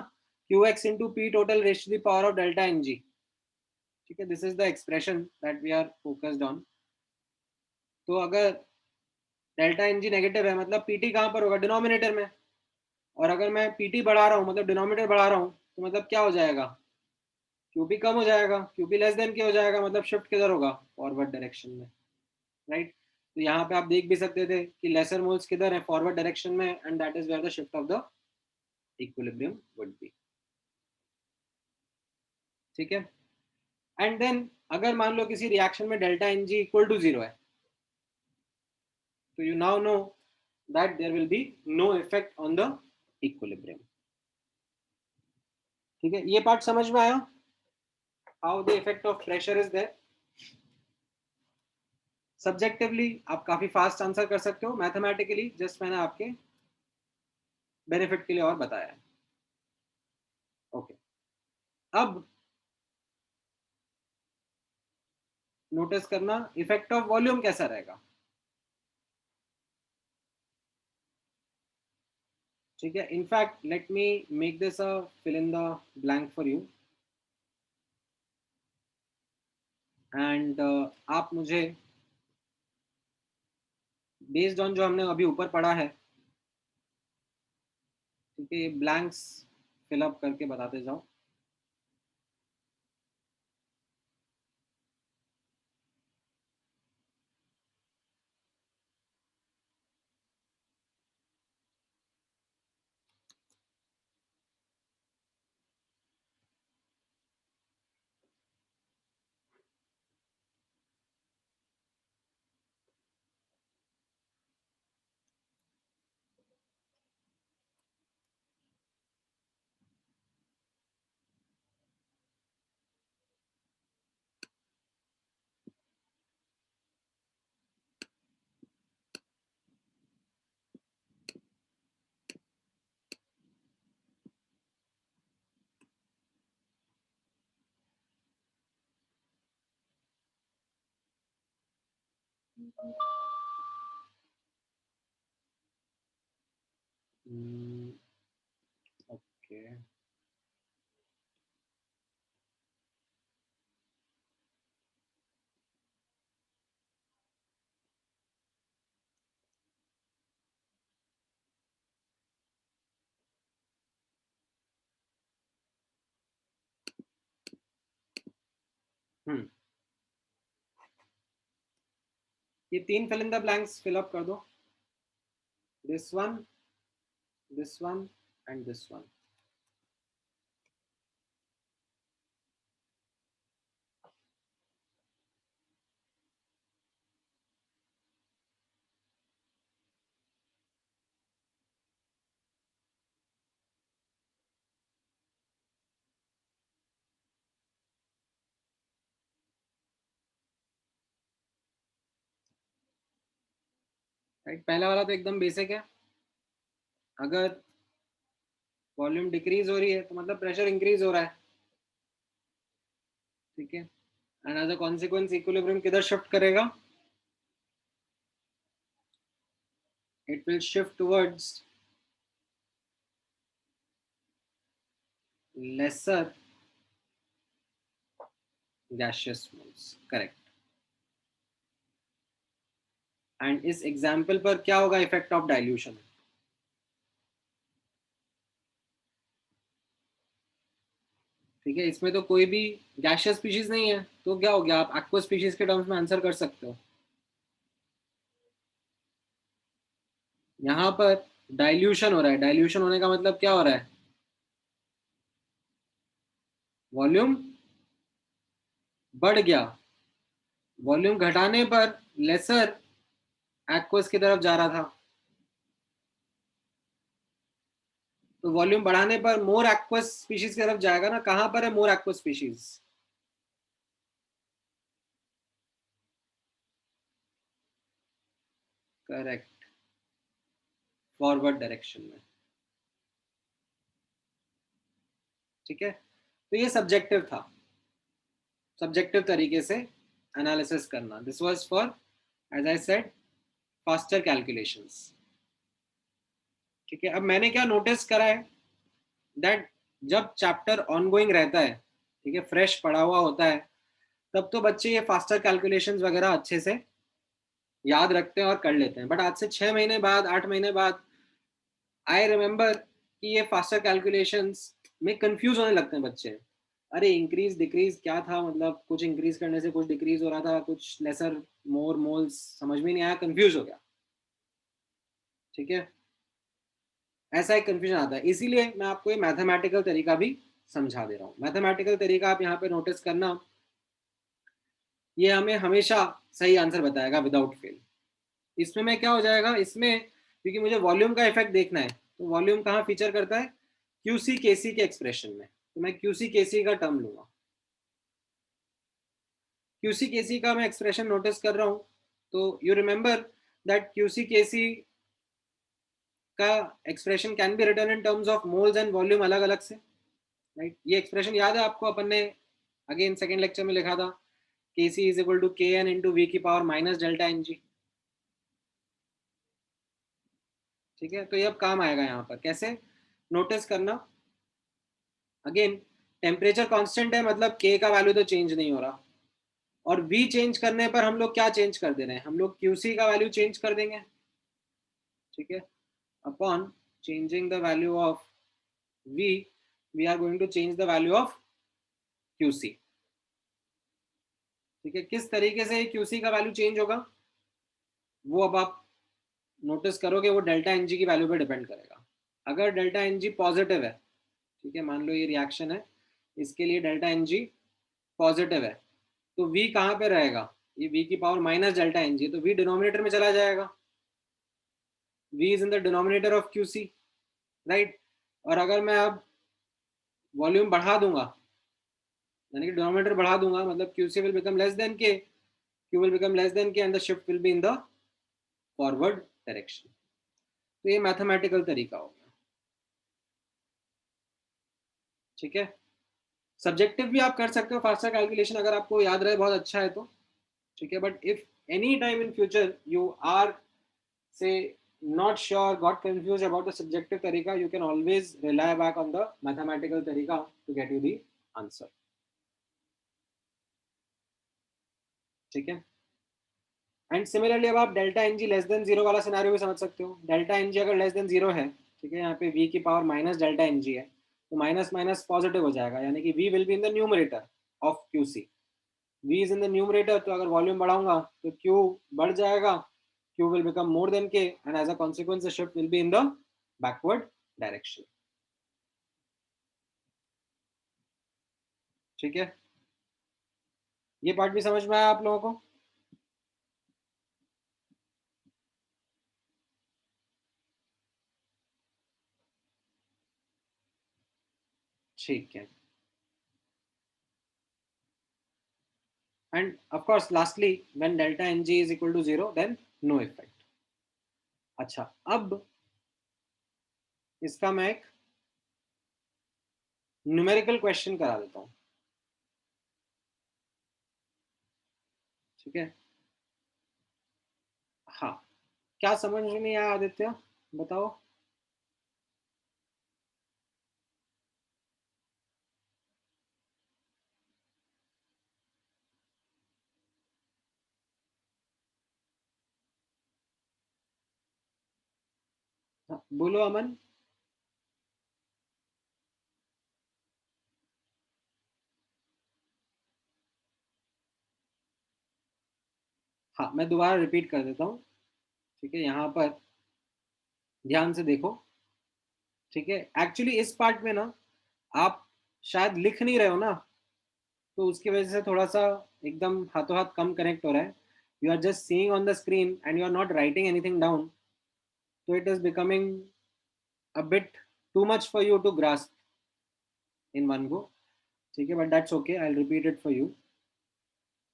A: Q X into P total raise to the power of delta N G. ठीक है, this is the expression that we are focused on. तो अगर डेल्टा एन जी नेगेटिव है मतलब पीटी कहाँ पर होगा, डिनोमिनेटर में, और अगर मैं पीटी बढ़ा रहा हूँ मतलब डिनोमिनेटर बढ़ा रहा हूँ, तो मतलब क्या हो जाएगा, क्यूपी कम हो जाएगा, क्यूपी लेस देन के हो जाएगा, मतलब शिफ्ट किधर होगा, फॉरवर्ड डायरेक्शन में, राइट। तो यहाँ पे आप देख भी सकते थे कि लेसर मोल्स किधर है, फॉरवर्ड डायरेक्शन में, and that is where the shift of the equilibrium would be. ठीक है, एंड देन अगर मान लो किसी रिएक्शन में delta N G equal to zero है, तो you now know that there will be no effect on the equilibrium. ठीक है, ये पार्ट समझ में आया, how the effect of pressure is there. Subjectively आप काफी फास्ट आंसर कर सकते हो, मैथमेटिकली जस्ट मैंने आपके बेनिफिट के लिए और बताया है। ओके, अब नोटिस करना इफेक्ट ऑफ वॉल्यूम कैसा रहेगा। ठीक है, in fact let me make this a fill in the blank for you, and आप मुझे बेस्ड ऑन जो हमने अभी ऊपर पढ़ा है, ठीक है, ये ब्लैंक्स फिलअप करके बताते जाओ। ओके, ये 3 fill in the blanks fill up कर दो, this one, this one and this one. Right, पहला वाला तो एकदम बेसिक है. अगर वॉल्यूम डिक्रीज हो रही है तो मतलब प्रेशर इंक्रीज हो रहा है. ठीक है, and as a consequence equilibrium किधर शिफ्ट करेगा? It will shift towards lesser gaseous moles. Correct. And इस एग्जाम्पल पर क्या होगा इफेक्ट ऑफ डाइल्यूशन? ठीक है, इसमें तो कोई भी गैशियस स्पीशीज नहीं है, तो क्या हो गया? आप एक्वा स्पीशीज के टर्म्स में आंसर कर सकते हो. यहाँ पर डाइल्यूशन हो रहा है. डाइल्यूशन होने का मतलब क्या हो रहा है? वॉल्यूम बढ़ गया. वॉल्यूम घटाने पर लेसर एक्वस की तरफ जा रहा था, तो वॉल्यूम बढ़ाने पर मोर एक्वस स्पीशीज की तरफ जाएगा ना. कहां पर है more aqueous species? Correct, forward direction में. ठीक है, तो ये सब्जेक्टिव था. सब्जेक्टिव तरीके से एनालिसिस करना. This was for, as I said, faster calculations. ठीक है, अब मैंने क्या नोटिस करा है, दैट जब चैप्टर ऑनगोइंग रहता है, ठीक है, फ्रेश पढ़ा हुआ होता है, तब तो बच्चे ये फास्टर कैलकुलेशंस वगैरह अच्छे से याद रखते हैं और कर लेते हैं. बट आज से 6 महीने बाद, 8 महीने बाद, आई रिमेम्बर कि ये फास्टर कैलकुलेशंस में कंफ्यूज होने लगते हैं बच्चे. अरे इंक्रीज डिक्रीज क्या था, मतलब कुछ इंक्रीज करने से कुछ डिक्रीज हो रहा था, कुछ लेसर मोर मोल्स समझ में नहीं आया, कंफ्यूज हो गया. ठीक है, ऐसा एक कंफ्यूजन आता है. इसीलिए मैं आपको ये मैथमेटिकल तरीका भी समझा दे रहा हूँ. मैथमेटिकल तरीका आप यहाँ पे नोटिस करना, ये हमें हमेशा सही आंसर बताएगा विदाउट फेल. इसमें मैं क्या हो जाएगा, इसमें क्योंकि मुझे वॉल्यूम का इफेक्ट देखना है, तो वॉल्यूम कहाँ फीचर करता है? क्यूसी केसी के एक्सप्रेशन में. तो मैं क्यूसी केसी का टर्म लूंगा. क्यूसी केसी का मैं एक्सप्रेशन नोटिस कर रहा हूँ, तो you remember that Q C K C का expression can be written in terms of moles and volume अलग अलग से. राइट, ये एक्सप्रेशन याद है आपको? अपन ने अगेन सेकेंड लेक्चर में लिखा था, K C is equal to K N into V की power minus delta N G. ठीक है, तो ये अब काम आएगा यहाँ पर. कैसे? नोटिस करना अगेन, टेम्परेचर कांस्टेंट है, मतलब के का वैल्यू तो चेंज नहीं हो रहा, और वी चेंज करने पर हम लोग क्या चेंज कर दे रहे हैं? हम लोग क्यूसी का वैल्यू चेंज कर देंगे. ठीक है, upon changing the value of V, we are going to change the value of Q C. ठीक है, किस तरीके से क्यूसी का वैल्यू चेंज होगा वो अब आप नोटिस करोगे, वो डेल्टा एन जी की वैल्यू पे डिपेंड करेगा. अगर डेल्टा एन जी पॉजिटिव है, ठीक है, मान लो ये रिएक्शन है, इसके लिए डेल्टा एन जी पॉजिटिव है, तो v कहाँ पे रहेगा? ये v की power minus delta N G, तो v डिनोमिनेटर में चला जाएगा. v is in the denominator of Q C. Right, और अगर मैं अब वॉल्यूम बढ़ा दूंगा, यानी कि डिनोमिनेटर बढ़ा दूंगा, मतलब Qc will become less than K, Q will become less than K, and the shift will be in the forward direction. तो ये मैथमेटिकल तरीका हो गया. ठीक है, सब्जेक्टिव भी आप कर सकते हो फास्टर कैलकुलेशन, अगर आपको याद रहे बहुत अच्छा है तो. ठीक है, but if any time in future you are, say, not sure, got confused about the subjective tarika, you can always rely back on the mathematical tarika to get you the answer. ठीक है. And similarly अब आप delta N G less than zero वाला scenario भी समझ सकते हो. Delta N G अगर लेस देन जीरो है, ठीक है, यहाँ पे v की power minus delta N G है, तो माइनस माइनस पॉजिटिव हो जाएगा, यानी कि v will be in the numerator of Q C. v is in the numerator, तो अगर वॉल्यूम बढ़ाऊंगा तो q बढ़ जाएगा, q will become more than k, and as a consequence the shift will be in the backward direction. ठीक है, ये part भी समझ में आया आप लोगों को? ठीक है. And of course lastly, when delta ng is equal to 0, then no effect. अच्छा, अब इसका मैं एक न्यूमेरिकल क्वेश्चन करा देता हूं. ठीक है. हाँ, क्या समझ में नहीं आया आदित्य, बताओ. हाँ, बोलो अमन. हाँ, मैं दोबारा रिपीट कर देता हूँ. ठीक है, यहाँ पर ध्यान से देखो. ठीक है, एक्चुअली इस पार्ट में ना आप शायद लिख नहीं रहे हो ना, तो उसकी वजह से थोड़ा सा एकदम हाथों हाथ कम कनेक्ट हो रहा है. You are just seeing on the screen and you are not writing anything down, so it is becoming a bit too much for you to grasp in one go. ठीक है, but that's okay, I'll repeat it for you.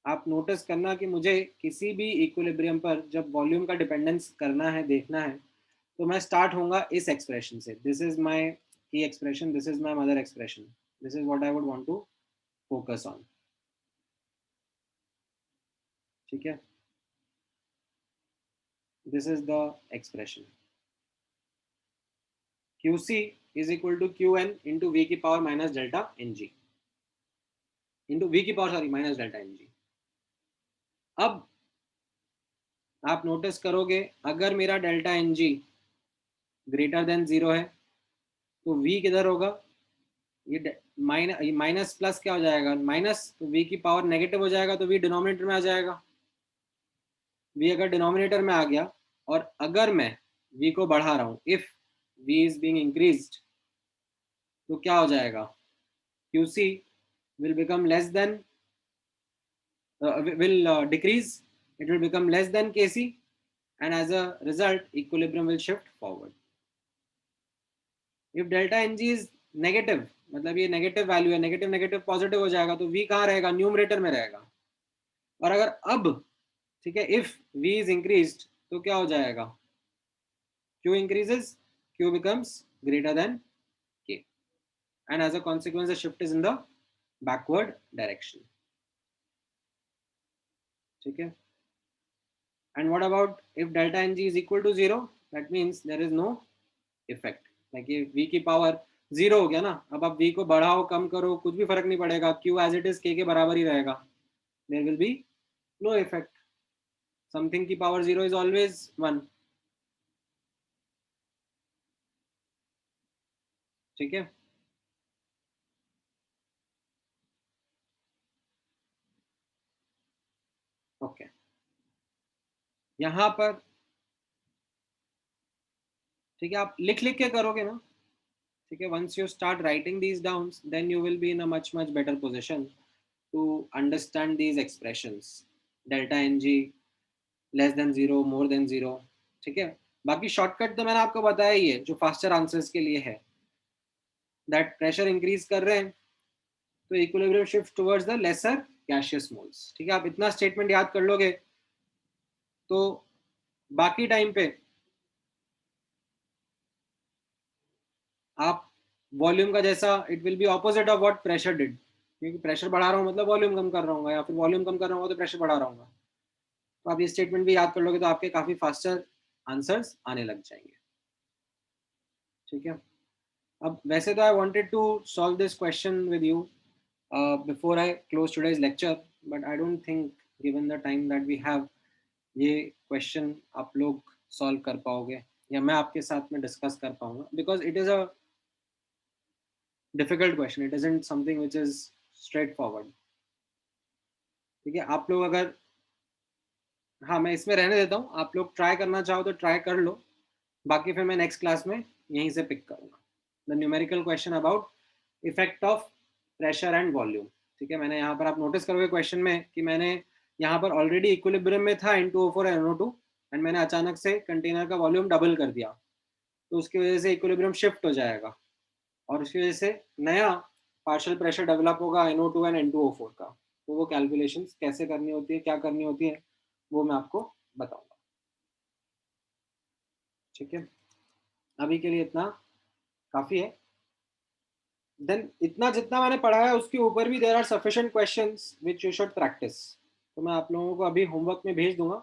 A: आप notice करना कि मुझे किसी भी equilibrium पर जब वॉल्यूम का डिपेंडेंस करना है, देखना है, तो मैं स्टार्ट होऊंगा इस एक्सप्रेशन से. This is my key expression, this is my mother expression, this is what I would want to focus on. ठीक है, this is the expression. QC is equal to QN into V की power minus delta NG into V की power, sorry, minus delta NG. अब आप notice करोगे, अगर मेरा delta NG greater than zero है, तो V किधर होगा? ये माइनस प्लस क्या हो जाएगा, माइनस, तो V की पावर नेगेटिव हो जाएगा, तो V डिनोमिनेटर में आ जाएगा. V अगर डिनोमिनेटर में आ गया, और अगर मैं V को बढ़ा रहा हूँ, if V is being increased, तो क्या हो जाएगा? QC will become less than will decrease, it will become less than Kc, and as a result equilibrium will shift forward. If delta Ng is negative, मतलब ये negative value है, negative negative positive हो जाएगा, तो V कहाँ रहेगा? Numerator में रहेगा. और अगर अब, ठीक है, इफ V is increased, तो क्या हो जाएगा? Q increases, Q becomes greater than K, and as a consequence the shift is in the backward direction. ठीक है. And what about if delta Ng is equal to 0? That means there is no effect. Like ये v की power 0 हो गया ना, अब आप v को बढ़ाओ कम करो कुछ भी फर्क नहीं पड़ेगा, q as it is k के बराबर ही रहेगा. There will be no effect. Something की पावर 0 is always 1. ठीक है. ओके, यहाँ पर ठीक है, आप लिख लिख के करोगे ना. ठीक है, once you start writing these down, then you will be in a much better position to understand these expressions. Delta Ng less than 0, more than 0. ठीक है. बाकी शॉर्टकट तो मैंने आपको बताया ही है, जो फास्टर आंसर्स के लिए है. दैट प्रेशर इंक्रीज कर रहे हैं, तो equilibrium shift towards the lesser gaseous moles. ठीक है, आप इतना स्टेटमेंट याद कर लोगे, तो बाकी टाइम पे आप वॉल्यूम का जैसा, it will be opposite of what pressure did. क्योंकि प्रेशर बढ़ा रहा हूँ मतलब वॉल्यूम कम कर रहा हूँ, या फिर वॉल्यूम कम कर रहा हूँ तो प्रेशर बढ़ा रहा हूँ. तो आप ये स्टेटमेंट भी याद कर लोगे तो आपके काफी फास्टर आंसर्स आने लग जाएंगे। ठीक है, अब वैसे तो I wanted to solve this question with you before I close today's lecture, but I don't think given the time that we have ये क्वेश्चन आप लोग सॉल्व कर पाओगे या मैं आपके साथ में डिस्कस कर पाऊंगा, because it is a difficult question, it isn't something which is straight forward. ठीक है, आप लोग अगर, हाँ मैं इसमें रहने देता हूँ, आप लोग ट्राई करना चाहो तो ट्राई कर लो, बाकी फिर मैं नेक्स्ट क्लास में यहीं से पिक करूंगा the numerical question about effect of pressure and volume. ठीक है, मैंने यहाँ पर, आप नोटिस करोगे क्वेश्चन में कि मैंने यहाँ पर ऑलरेडी इक्विलिब्रियम में था N2O4 और NO2, एंड मैंने अचानक से कंटेनर का वॉल्यूम डबल कर दिया, तो उसकी वजह से इक्विलिब्रियम शिफ्ट हो जाएगा और उसकी वजह से नया पार्शियल प्रेशर डेवलप होगा NO2 एंड N2O4 का। तो वो कैलकुलेशंस कैसे करनी होती है, क्या करनी होती है, वो मैं आपको बताऊंगा। ठीक है, अभी के लिए इतना काफी है। देन इतना जितना मैंने पढ़ा है उसके ऊपर भी there are sufficient questions which you should practice, तो मैं आप लोगों को अभी होमवर्क में भेज दूंगा।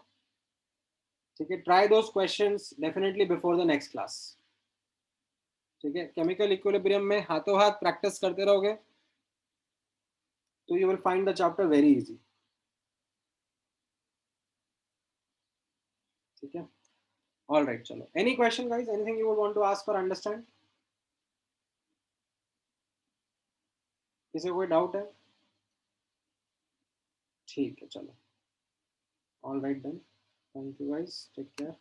A: ठीक है, try those questions definitely before the next class. ठीक है, केमिकल इक्विलिब्रियम में हाथों हाथ प्रैक्टिस करते रहोगे तो you will find the chapter very easy. ठीक है, ऑल राइट, चलो, any question guys, anything you would want to ask for understand? किसी को कोई डाउट है? ठीक है, चलो, all right then, thank you guys, take care.